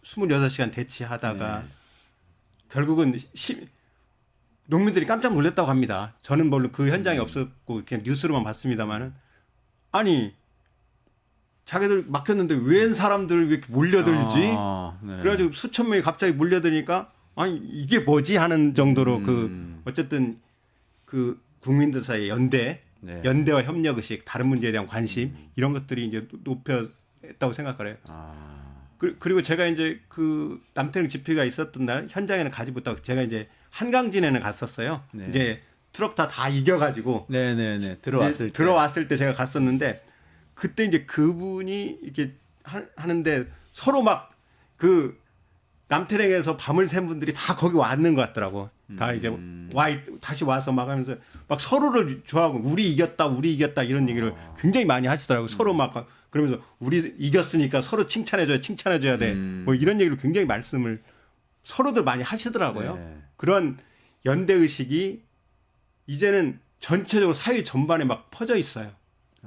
Speaker 3: 26시간 대치하다가 결국은 농민들이 깜짝 놀랐다고 합니다. 저는 물론 그 현장에 없었고 그냥 뉴스로만 봤습니다만은 아니 자기들 막혔는데 웬 사람들 왜 이렇게 몰려들지? 그래가지고 수천 명이 갑자기 몰려드니까 아니 이게 뭐지 하는 정도로 그 어쨌든 그 국민들 사이의 연대와 협력 의식, 다른 문제에 대한 관심 이런 것들이 이제 높였다고 생각해요. 그리고 제가 이제 그 남태령 집회가 있었던 날 현장에는 가지 못하고 제가 이제 한강진에는 갔었어요.
Speaker 1: 네.
Speaker 3: 이제 트럭 다 이겨가지고 들어왔을 때 제가 갔었는데 그때 이제 그분이 이렇게 하는데 서로 막 그 남태령에서 밤을 샌 분들이 다 거기 왔는 것 같더라고. 다 이제 다시 와서 막 하면서 막 서로를 좋아하고 우리 이겼다 이런 얘기를 굉장히 많이 하시더라고. 서로 막 그러면서 우리 이겼으니까 서로 칭찬해줘야 돼. 뭐 이런 얘기를 굉장히 말씀을 서로들 많이 하시더라고요.
Speaker 1: 네.
Speaker 3: 그런 연대 의식이 이제는 전체적으로 사회 전반에 막 퍼져 있어요.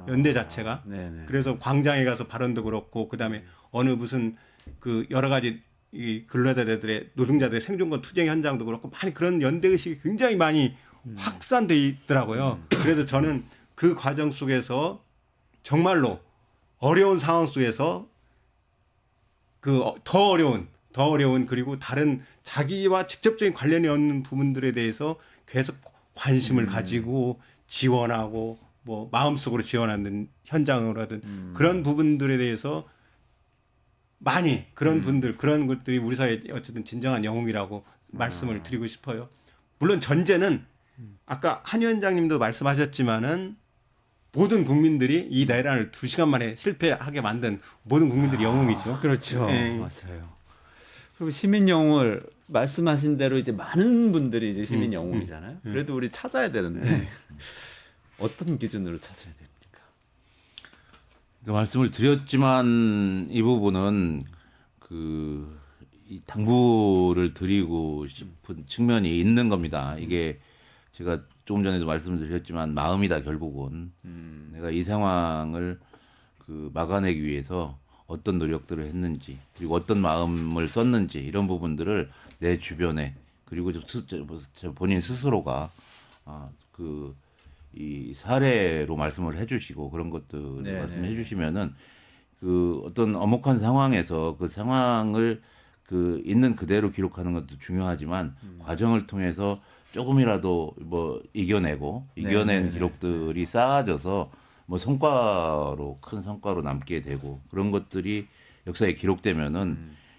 Speaker 3: 연대 자체가.
Speaker 1: 네네.
Speaker 3: 그래서 광장에 가서 발언도 그렇고 그다음에 어느 무슨 그 여러 가지 이 근로자들의 노동자들의 생존권 투쟁 현장도 그렇고 많이 그런 연대 의식이 굉장히 많이 확산돼 있더라고요. 그래서 저는 그 과정 속에서 정말로 어려운 상황 속에서 그 더 어려운 그리고 다른 자기와 직접적인 관련이 없는 부분들에 대해서 계속 관심을 가지고 지원하고 뭐 마음속으로 지원하는 현장으로 하든 그런 부분들에 대해서 많이 그런 분들 그런 것들이 우리 사회의 어쨌든 진정한 영웅이라고 말씀을 드리고 싶어요. 물론 전제는 아까 한 위원장님도 말씀하셨지만은 모든 국민들이 이 내란을 2시간 만에 실패하게 만든 모든 국민들이 영웅이죠.
Speaker 1: 그렇죠.
Speaker 3: 예.
Speaker 1: 맞아요. 그리고 시민 영웅을 말씀하신 대로 이제 많은 분들이 이제 시민 영웅이잖아요. 그래도 우리 찾아야 되는데 어떤 기준으로 찾아야 됩니까?
Speaker 2: 그 말씀을 드렸지만 이 부분은 이 당부를 드리고 싶은 측면이 있는 겁니다. 이게 제가 조금 전에도 말씀드렸지만 마음이다 결국은 내가 이 상황을 막아내기 위해서 어떤 노력들을 했는지 그리고 어떤 마음을 썼는지 이런 부분들을 내 주변에 그리고 본인 스스로가 이 사례로 말씀을 해주시고 그런 것들을
Speaker 1: 네네.
Speaker 2: 말씀해 주시면은 어떤 엄혹한 상황에서 그 상황을 있는 그대로 기록하는 것도 중요하지만 과정을 통해서 조금이라도 뭐 이겨낸
Speaker 1: 네네네.
Speaker 2: 기록들이 쌓아져서 뭐 큰 성과로 남게 되고 그런 것들이 역사에 기록되면은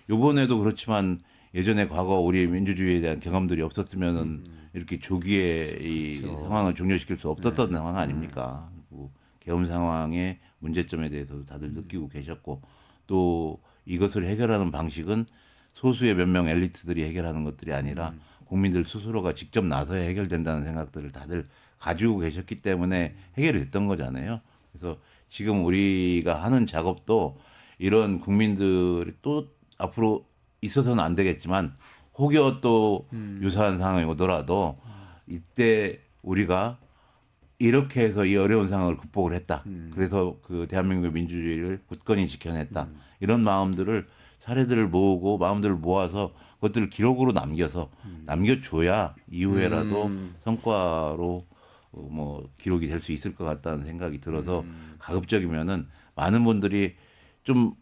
Speaker 2: 요번에도 그렇지만 예전에 과거 우리 민주주의에 대한 경험들이 없었으면은 이렇게 조기에 이 상황을 종료시킬 수 없었던 상황 아닙니까? 그리고 계엄 상황의 문제점에 대해서도 다들 느끼고 계셨고 또 이것을 해결하는 방식은 소수의 몇 명 엘리트들이 해결하는 것들이 아니라 국민들 스스로가 직접 나서야 해결된다는 생각들을 다들 가지고 계셨기 때문에 해결이 됐던 거잖아요. 그래서 지금 우리가 하는 작업도 이런 국민들이 또 앞으로 있어서는 안 되겠지만 혹여 또 유사한 상황이 오더라도 이때 우리가 이렇게 해서 이 어려운 상황을 극복을 했다. 그래서 대한민국의 민주주의를 굳건히 지켜냈다. 이런 마음들을 사례들을 모으고 마음들을 모아서 그것들을 기록으로 남겨줘야 이후에라도 성과로 뭐 기록이 될 수 있을 것 같다는 생각이 들어서 가급적이면은 많은 분들이 좀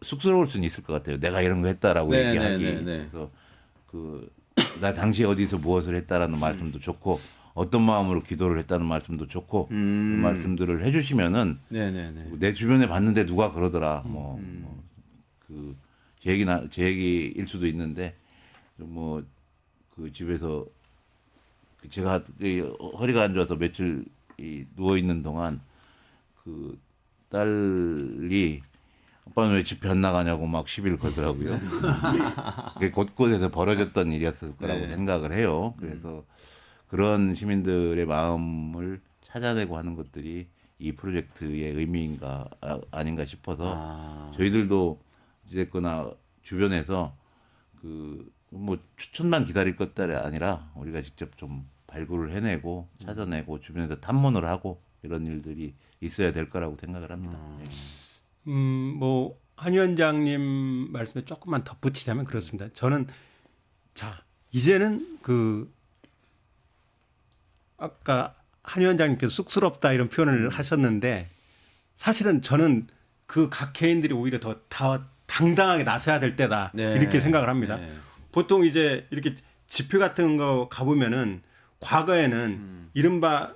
Speaker 2: 쑥스러울 수는 있을 것 같아요. 내가 이런 거 했다라고
Speaker 1: 네,
Speaker 2: 얘기하기.
Speaker 1: 네, 네, 네.
Speaker 2: 그래서 나 당시에 어디서 무엇을 했다라는 말씀도 좋고 어떤 마음으로 기도를 했다는 말씀도 좋고 그 말씀들을 해주시면은
Speaker 1: 네네네.
Speaker 2: 내 주변에 봤는데 누가 그러더라. 제 얘기일 수도 있는데 집에서 제가 허리가 안 좋아서 며칠 누워 있는 동안 딸이 아빠는 왜 집회 안 나가냐고 막 시비를 걸더라고요. 그게 곳곳에서 벌어졌던 일이었을 거라고 생각을 해요. 그래서 그런 시민들의 마음을 찾아내고 하는 것들이 이 프로젝트의 의미인가 아닌가 싶어서 저희들도 어쨌거나 주변에서 뭐 추천만 기다릴 것들이 아니라 우리가 직접 좀 발굴을 해내고 찾아내고 주변에서 탐문을 하고 이런 일들이 있어야 될 거라고 생각을 합니다.
Speaker 3: 뭐 한 위원장님 말씀에 조금만 덧붙이자면 그렇습니다. 저는 이제는 아까 한 위원장님께서 쑥스럽다 이런 표현을 하셨는데 사실은 저는 각 개인들이 오히려 더 당당하게 나서야 될 때다
Speaker 1: 네.
Speaker 3: 이렇게 생각을 합니다.
Speaker 1: 네.
Speaker 3: 보통 이제 이렇게 집회 같은 거 가보면은 과거에는 이른바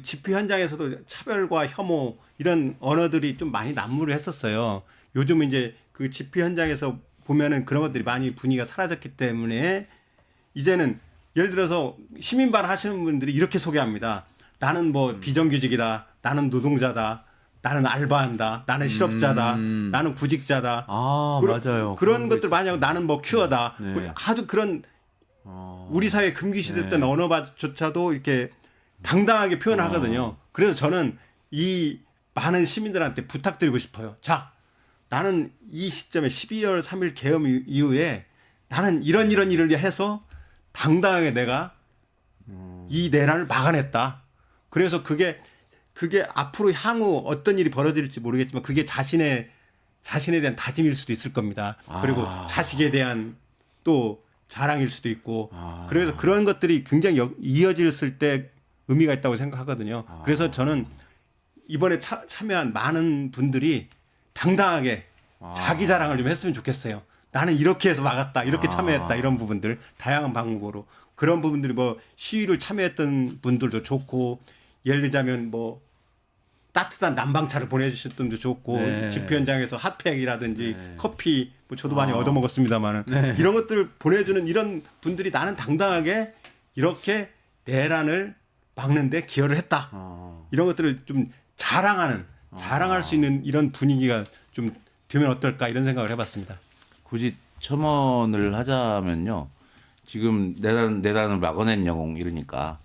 Speaker 3: 집회 현장에서도 차별과 혐오 이런 언어들이 좀 많이 난무를 했었어요. 요즘은 이제 집회 현장에서 보면은 그런 것들이 많이 분위기가 사라졌기 때문에 이제는 예를 들어서 시민반 하시는 분들이 이렇게 소개합니다. 나는 뭐 비정규직이다. 나는 노동자다. 나는 알바한다, 나는 실업자다, 나는 구직자다.
Speaker 1: 아 맞아요.
Speaker 3: 그런 것들 많이 하고 나는 뭐 큐어다.
Speaker 1: 네.
Speaker 3: 아주 그런 우리 사회 금기시됐던
Speaker 1: 네.
Speaker 3: 언어조차도 이렇게 당당하게 표현을 하거든요. 그래서 저는 이 많은 시민들한테 부탁드리고 싶어요. 자, 나는 이 시점에 12월 3일 계엄 이후에 나는 이런 일을 해서 당당하게 내가 이 내란을 막아냈다. 그래서 그게 앞으로 향후 어떤 일이 벌어질지 모르겠지만 그게 자신에 대한 다짐일 수도 있을 겁니다. 그리고 자식에 대한 또 자랑일 수도 있고 그래서 그런 것들이 굉장히 이어졌을 때 의미가 있다고 생각하거든요. 그래서 저는 이번에 참여한 많은 분들이 당당하게 자기 자랑을 좀 했으면 좋겠어요. 나는 이렇게 해서 막았다. 이렇게 참여했다. 이런 부분들 다양한 방법으로 그런 부분들이 뭐 시위를 참여했던 분들도 좋고 예를 들자면 뭐 따뜻한 난방차를 보내주실 분도 좋고
Speaker 1: 네.
Speaker 3: 집회 현장에서 핫팩이라든지
Speaker 1: 네.
Speaker 3: 커피 뭐 저도 많이 얻어먹었습니다만은 이런 것들을 보내주는 이런 분들이 나는 당당하게 이렇게 내란을 막는데 기여를 했다. 이런 것들을 좀 자랑할 수 있는 이런 분위기가 좀 되면 어떨까 이런 생각을 해봤습니다.
Speaker 2: 굳이 첨언을 하자면요. 지금 내란을 막아낸 영웅 이러니까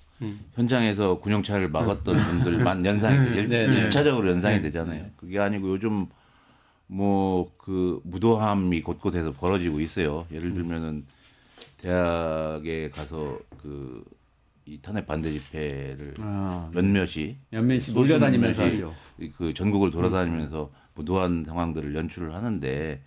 Speaker 2: 현장에서 군용차를 막았던 분들만 연상이
Speaker 1: 네.
Speaker 2: 1차적으로 연상이 되잖아요. 그게 아니고 요즘 뭐 그 무도함이 곳곳에서 벌어지고 있어요. 예를 들면은 대학에 가서 그 이 탄핵 반대 집회를 몇몇이
Speaker 1: 몰려다니면서
Speaker 2: 몇몇이
Speaker 1: 하죠.
Speaker 2: 그 전국을 돌아다니면서 무도한 상황들을 연출을 하는데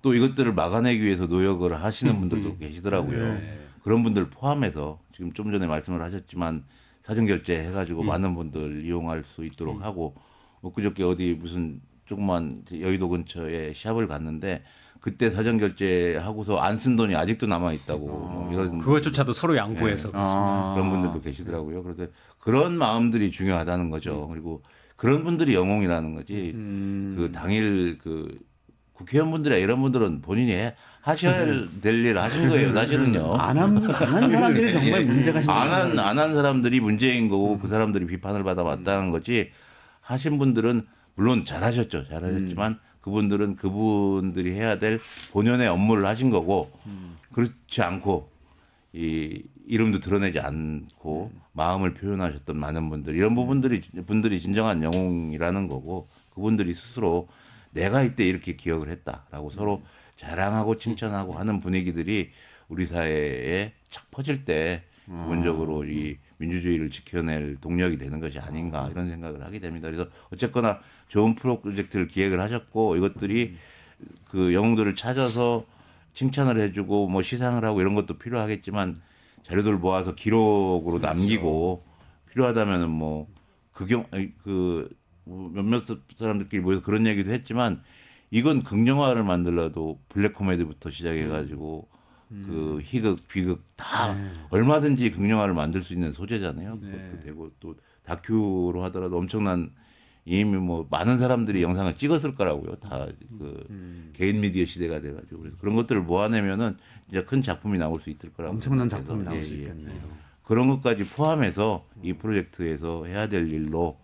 Speaker 2: 또 이것들을 막아내기 위해서 노력을 하시는 분들도 계시더라고요. 그런 분들 포함해서 지금 좀 전에 말씀을 하셨지만 사전 결제 해가지고 많은 분들 이용할 수 있도록 하고 엊그저께 어디 무슨 조그만 여의도 근처에 샵을 갔는데 그때 사전 결제하고서 안 쓴 돈이 아직도 남아 있다고 뭐 이런
Speaker 3: 그것조차도 서로 양보해서 그렇습니다.
Speaker 2: 그런 분들도 계시더라고요. 그래서 그런 마음들이 중요하다는 거죠. 그리고 그런 분들이 영웅이라는 거지. 그 당일 그 국회의원분들이나 이런 분들은 본인이 하셔야 될 일을 하신 거예요. 사실은요.
Speaker 1: 안 한 사람들이 정말 문제가 심각해요.
Speaker 2: 안 한 사람들이 문제인 거고 그 사람들이 비판을 받아 마땅한 거지. 하신 분들은 물론 잘하셨죠. 잘하셨지만 그분들은 그분들이 해야 될 본연의 업무를 하신 거고 그렇지 않고 이 이름도 드러내지 않고 마음을 표현하셨던 많은 분들 이런 분들이 진정한 영웅이라는 거고 그분들이 스스로 내가 이때 이렇게 기억을 했다라고 서로 자랑하고 칭찬하고 하는 분위기들이 우리 사회에 착 퍼질 때 기본적으로 이 민주주의를 지켜낼 동력이 되는 것이 아닌가 이런 생각을 하게 됩니다. 그래서 어쨌거나 좋은 프로젝트를 기획을 하셨고 이것들이 그 영웅들을 찾아서 칭찬을 해주고 뭐 시상을 하고 이런 것도 필요하겠지만 자료들 모아서 기록으로 남기고 필요하다면은 뭐 그 몇몇 사람들끼리 모여서 그런 얘기도 했지만 이건 극영화를 만들어도 블랙 코미디부터 시작해가지고 그 희극, 비극 다 얼마든지 극영화를 만들 수 있는 소재잖아요. 그것도 되고 또 다큐로 하더라도 엄청난 이미 뭐 많은 사람들이 영상을 찍었을 거라고요. 다 그 개인 미디어 시대가 돼가지고 그래서 그런 것들을 모아내면은 진짜 큰 작품이 나올 수 있을 거라고.
Speaker 1: 엄청난
Speaker 2: 생각해서.
Speaker 1: 작품이 나올 수 있겠네요.
Speaker 2: 그런 것까지 포함해서 이 프로젝트에서 해야 될 일로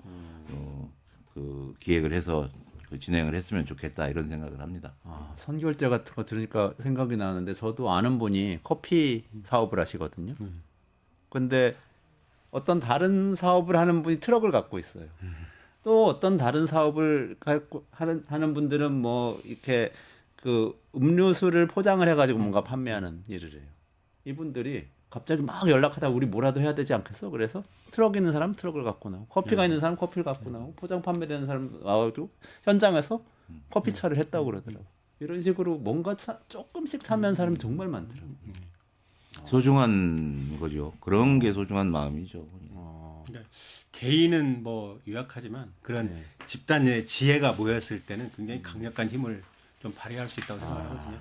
Speaker 2: 그 기획을 해서 그 진행을 했으면 좋겠다 이런 생각을 합니다.
Speaker 1: 선결제 같은 거 들으니까 생각이 나는데 저도 아는 분이 커피 사업을 하시거든요. 근데 어떤 다른 사업을 하는 분이 트럭을 갖고 있어요. 또 어떤 다른 사업을 갖고 하는 분들은 뭐 이렇게 그 음료수를 포장을 해가지고 뭔가 판매하는 일을 해요. 이분들이 갑자기 막 연락하다 우리 뭐라도 해야 되지 않겠어? 그래서 트럭 있는 사람 트럭을 갖고 나오고 커피가 있는 사람 커피를 갖고 나오고 포장 판매되는 사람 나와도 현장에서 커피차를 했다고 그러더라고. 이런 식으로 뭔가 조금씩 참여한 사람이 정말 많더라고.
Speaker 2: 소중한 거죠. 그런 게 소중한 마음이죠.
Speaker 3: 그러니까 개인은 뭐 유약하지만 그런 집단의 지혜가 모였을 때는 굉장히 강력한 힘을 좀 발휘할 수 있다고 생각하거든요.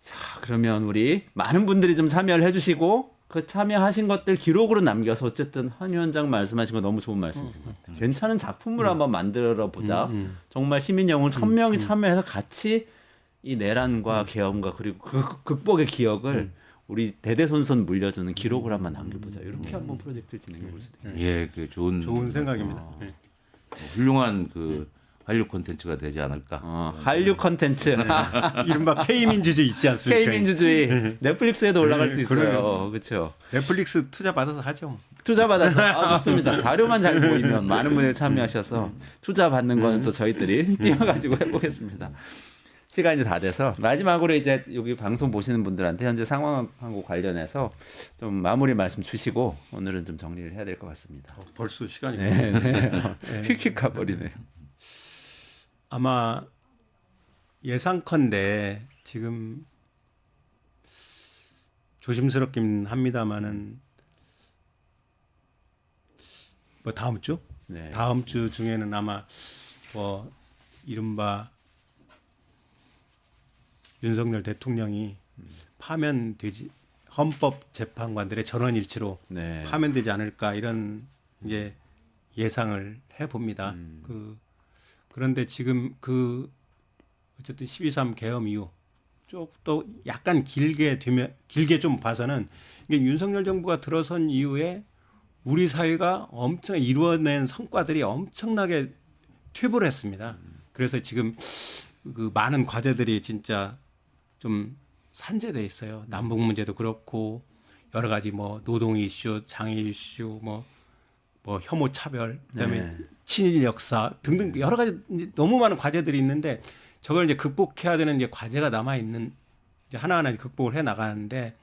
Speaker 1: 자, 그러면 우리 많은 분들이 좀 참여를 해주시고 그 참여하신 것들 기록으로 남겨서 어쨌든 한 위원장 말씀하신 거 너무 좋은 말씀이신 것 같아요. 괜찮은 작품을 한번 만들어 보자. 정말 시민 영웅 1000명이 참여해서 같이 이 내란과 계엄과 그리고 그 극복의 기억을 우리 대대손손 물려주는 기록을 한번 남겨보자. 이렇게 한번 프로젝트를 진행해 볼 수도 있겠네요.
Speaker 2: 예, 그 좋은
Speaker 3: 좋은 생각입니다. 네.
Speaker 2: 훌륭한 그 한류 콘텐츠가 되지 않을까.
Speaker 1: 한류 컨텐츠,
Speaker 3: 이른바 K민주주의 있지 않습니까?
Speaker 1: K민주주의 넷플릭스에도 올라갈 수 있어요.
Speaker 3: 그래요.
Speaker 1: 그렇죠.
Speaker 3: 넷플릭스 투자 받아서 하죠.
Speaker 1: 투자 받아서 좋습니다. 자료만 잘 보이면 많은 분들이 참여하셔서 투자 받는 거는 또 저희들이 뛰어가지고 해보겠습니다. 시간이 다 돼서 마지막으로 이제 여기 방송 보시는 분들한테 현재 상황하고 관련해서 좀 마무리 말씀 주시고 오늘은 좀 정리를 해야 될 것 같습니다.
Speaker 3: 벌써 시간이
Speaker 1: 휙휙 가버리네요.
Speaker 3: 아마 예상컨대 지금 조심스럽긴 합니다만은 뭐 다음 주?
Speaker 1: 네.
Speaker 3: 다음 주 중에는 아마 뭐 이른바 윤석열 대통령이 파면되지 헌법재판관들의 전원일치로
Speaker 1: 네.
Speaker 3: 파면되지 않을까 이런 이제 예상을 해봅니다. 그런데 지금 어쨌든 12.3 계엄 이후 쭉 또 약간 길게 좀 봐서는 이게 윤석열 정부가 들어선 이후에 우리 사회가 엄청 이루어낸 성과들이 엄청나게 퇴보를 했습니다. 그래서 지금 그 많은 과제들이 진짜 좀 산재돼 있어요. 남북 문제도 그렇고 여러 가지 뭐 노동 이슈, 장애 이슈, 뭐 혐오 차별, 그다음에 친일 역사 등등 여러 가지 너무 많은 과제들이 있는데 저걸 이제 극복해야 되는 이제 과제가 남아 있는 이제 하나하나 극복을 해 나가는데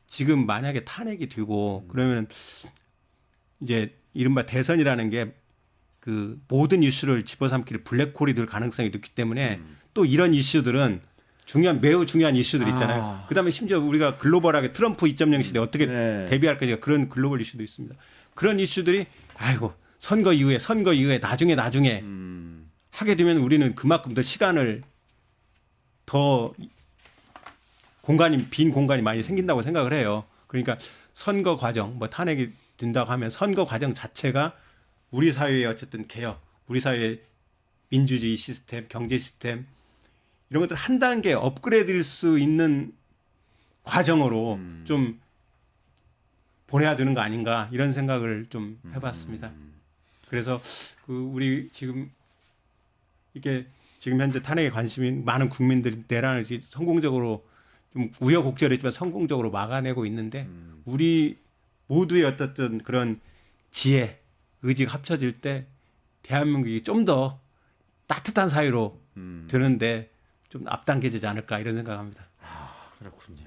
Speaker 3: 지금 만약에 탄핵이 되고 그러면 이제 이른바 대선이라는 게 그 모든 이슈를 집어삼킬 블랙홀이 될 가능성이 높기 때문에 또 이런 이슈들은 매우 중요한 이슈들 있잖아요. 그다음에 심지어 우리가 글로벌하게 트럼프 2.0 시대 어떻게 대비할까 그런 글로벌 이슈도 있습니다. 그런 이슈들이 아이고 선거 이후에 나중에 하게 되면 우리는 그만큼 더 시간을 더 빈 공간이 많이 생긴다고 생각을 해요. 그러니까 선거 과정 뭐 탄핵이 된다고 하면 선거 과정 자체가 우리 사회의 어쨌든 개혁, 우리 사회의 민주주의 시스템, 경제 시스템 이런 것들 한 단계 업그레이드될 수 있는 과정으로 좀 보내야 되는 거 아닌가 이런 생각을 좀 해봤습니다. 그래서 우리 지금 이게 지금 현재 탄핵에 관심이 많은 국민들이 내란을 성공적으로 좀 우여곡절했지만 성공적으로 막아내고 있는데 우리 모두의 어떤 그런 지혜, 의지가 합쳐질 때 대한민국이 좀 더 따뜻한 사회로 되는데 좀 앞당겨지지 않을까 이런 생각합니다.
Speaker 1: 그렇군요.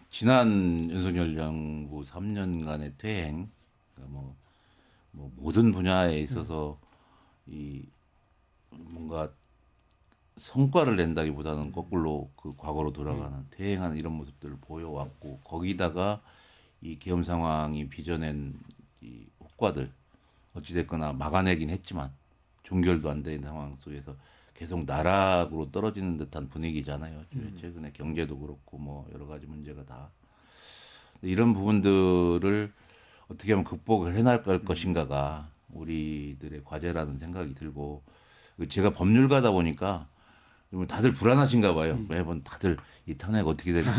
Speaker 2: 지난 윤석열 정부 3년간의 퇴행, 그러니까 뭐 모든 분야에 있어서 이 뭔가 성과를 낸다기보다는 거꾸로 그 과거로 돌아가는 퇴행하는 이런 모습들을 보여왔고 거기다가 이 계엄 상황이 빚어낸 이 효과들 어찌됐거나 막아내긴 했지만 종결도 안 되는 상황 속에서 계속 나락으로 떨어지는 듯한 분위기잖아요. 최근에 경제도 그렇고 뭐 여러 가지 문제가 다 이런 부분들을 어떻게 하면 극복을 해나갈 것인가가 우리들의 과제라는 생각이 들고 제가 법률가다 보니까 다들 불안하신가 봐요. 매번 다들 이 탄핵 어떻게 될까.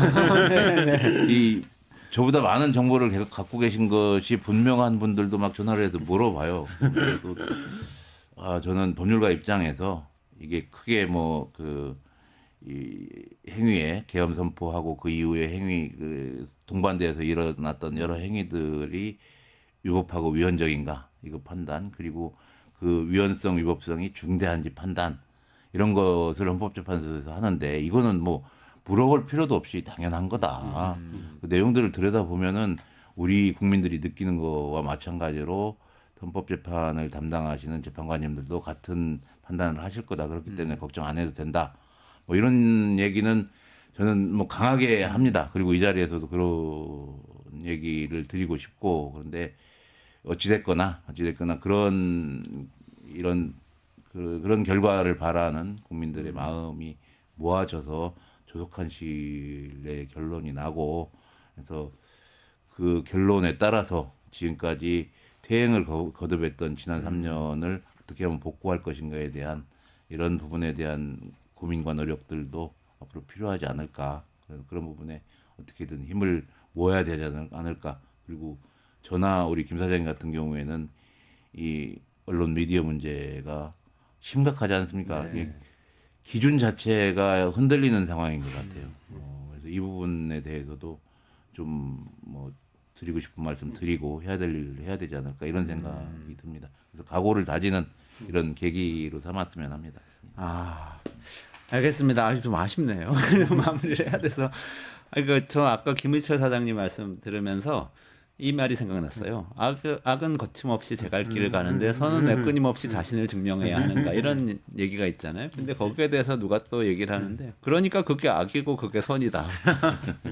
Speaker 2: 이 저보다 많은 정보를 계속 갖고 계신 것이 분명한 분들도 막 전화를 해서 물어봐요. 그래도 저는 법률가 입장에서 이게 크게 이 행위에 계엄 선포하고 그 이후에 행위 동반대에서 일어났던 여러 행위들이 위법하고 위헌적인가 이거 판단 그리고 그 위헌성 위법성이 중대한지 판단 이런 것을 헌법재판소에서 하는데 이거는 뭐 물어볼 필요도 없이 당연한 거다. 그 내용들을 들여다보면은 우리 국민들이 느끼는 거와 마찬가지로 헌법재판을 담당하시는 재판관님들도 같은 판단을 하실 거다. 그렇기 때문에 걱정 안 해도 된다. 뭐 이런 얘기는 저는 뭐 강하게 합니다. 그리고 이 자리에서도 그런 얘기를 드리고 싶고 그런데 어찌됐거나 그런 결과를 바라는 국민들의 마음이 모아져서 조속한 시일에 결론이 나고 그래서 그 결론에 따라서 지금까지 퇴행을 거듭했던 지난 3년을 어떻게 하면 복구할 것인가에 대한 이런 부분에 대한 고민과 노력들도 앞으로 필요하지 않을까. 그런 부분에 어떻게든 힘을 모아야 되지 않을까. 그리고 저나 우리 김 사장님 같은 경우에는 이 언론 미디어 문제가 심각하지 않습니까?
Speaker 1: 네.
Speaker 2: 이 기준 자체가 흔들리는 상황인 것 같아요. 그래서 이 부분에 대해서도 좀 뭐 드리고 싶은 말씀 드리고 해야 될 일을 해야 되지 않을까 이런 생각이 듭니다. 그래서 각오를 다지는 이런 계기로 삼았으면 합니다.
Speaker 1: 아, 알겠습니다. 아주 좀 아쉽네요. 마무리를 해야 돼서. 저 아까 김의철 사장님 말씀 들으면서 이 말이 생각났어요. 악은 거침없이 제 갈 길을 가는데 선은 왜 끊임없이 자신을 증명해야 하는가 이런 얘기가 있잖아요. 근데 거기에 대해서 누가 또 얘기를 하는데 그러니까 그게 악이고 그게 선이다.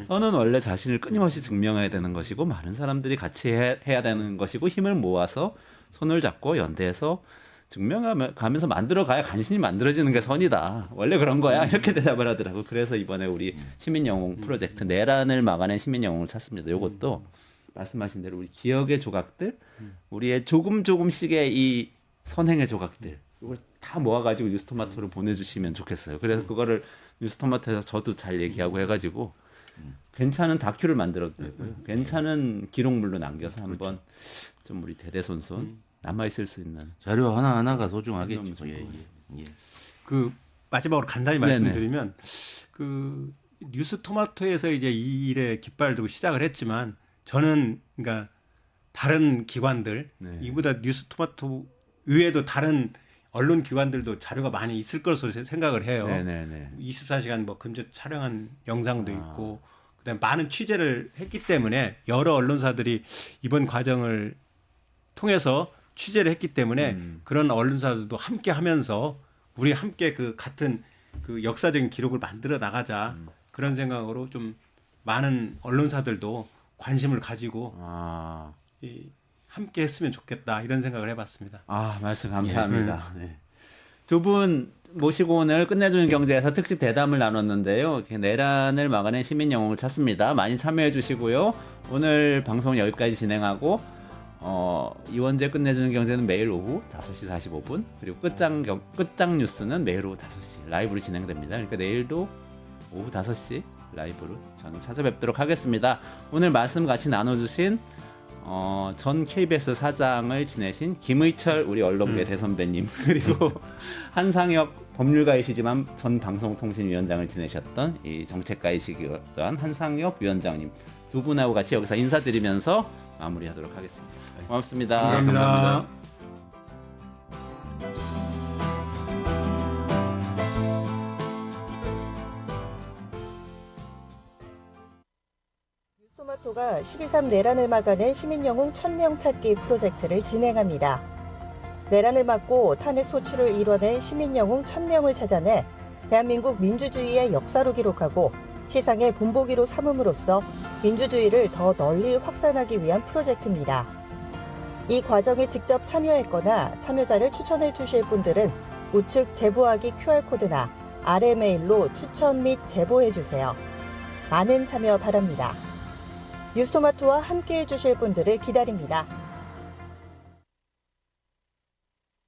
Speaker 1: 선은 원래 자신을 끊임없이 증명해야 되는 것이고 많은 사람들이 같이 해야 되는 것이고 힘을 모아서 손을 잡고 연대해서 증명하면서 만들어가야 간신히 만들어지는 게 선이다. 원래 그런 거야. 이렇게 대답을 하더라고. 그래서 이번에 우리 시민영웅 프로젝트 내란을 막아낸 시민영웅을 찾습니다. 이것도 말씀하신 대로 우리 기억의 조각들, 우리의 조금씩의 이 선행의 조각들 이걸 다 모아가지고 뉴스토마토로 보내주시면 좋겠어요. 그래서 그거를 뉴스토마토에서 저도 잘 얘기하고 해가지고 괜찮은 다큐를 만들어도 되고요. 괜찮은 기록물로 남겨서 한번 좀 우리 대대손손 남아있을 수 있는
Speaker 2: 자료 하나하나가 소중하겠죠.
Speaker 1: 너무
Speaker 2: 예, 예.
Speaker 3: 그 마지막으로 간단히
Speaker 1: 네네.
Speaker 3: 말씀드리면 그 뉴스토마토에서 이제 이 일에 깃발을 들고 시작을 했지만 저는 그러니까 다른 기관들
Speaker 1: 네.
Speaker 3: 이보다 뉴스토마토 외에도 다른 언론 기관들도 자료가 많이 있을 것으로 생각을 해요.
Speaker 1: 네네네.
Speaker 3: 24시간 뭐 금주 촬영한 영상도 있고 그다음에 많은 취재를 했기 때문에 여러 언론사들이 이번 과정을 통해서 취재를 했기 때문에 그런 언론사들도 함께 하면서 우리 함께 그 같은 그 역사적인 기록을 만들어 나가자 그런 생각으로 좀 많은 언론사들도 관심을 가지고 함께 했으면 좋겠다 이런 생각을 해봤습니다.
Speaker 1: 말씀 감사합니다. 네. 두 분 모시고 오늘 끝내주는 경제에서 특집 대담을 나눴는데요. 이렇게 내란을 막아낸 시민영웅을 찾습니다. 많이 참여해 주시고요. 오늘 방송 여기까지 진행하고 이원재 끝내주는 경제는 매일 오후 5시 45분 그리고 끝장 뉴스는 매일 오후 5시 라이브로 진행됩니다. 그러니까 내일도 오후 5시 라이브로 저는 찾아뵙도록 하겠습니다. 오늘 말씀 같이 나눠주신 전 KBS 사장을 지내신 김의철 우리 언론계 대선배님 그리고 한상혁 법률가이시지만 전 방송통신위원장을 지내셨던 이 정책가이시기던 한상혁 위원장님 두 분하고 같이 여기서 인사드리면서 마무리하도록 하겠습니다. 고맙습니다.
Speaker 3: 감사합니다.
Speaker 4: 뉴스토마토가 12.3 내란을 막아낸 시민영웅 1000명 찾기 프로젝트를 진행합니다. 내란을 막고 탄핵 소추를 이뤄낸 시민영웅 1000명을 찾아내 대한민국 민주주의의 역사로 기록하고 시상의 본보기로 삼음으로써 민주주의를 더 널리 확산하기 위한 프로젝트입니다. 이 과정에 직접 참여했거나 참여자를 추천해 주실 분들은 우측 제보하기 QR코드나 아래 메일로 추천 및 제보해 주세요. 많은 참여 바랍니다. 뉴스토마토와 함께해 주실 분들을 기다립니다.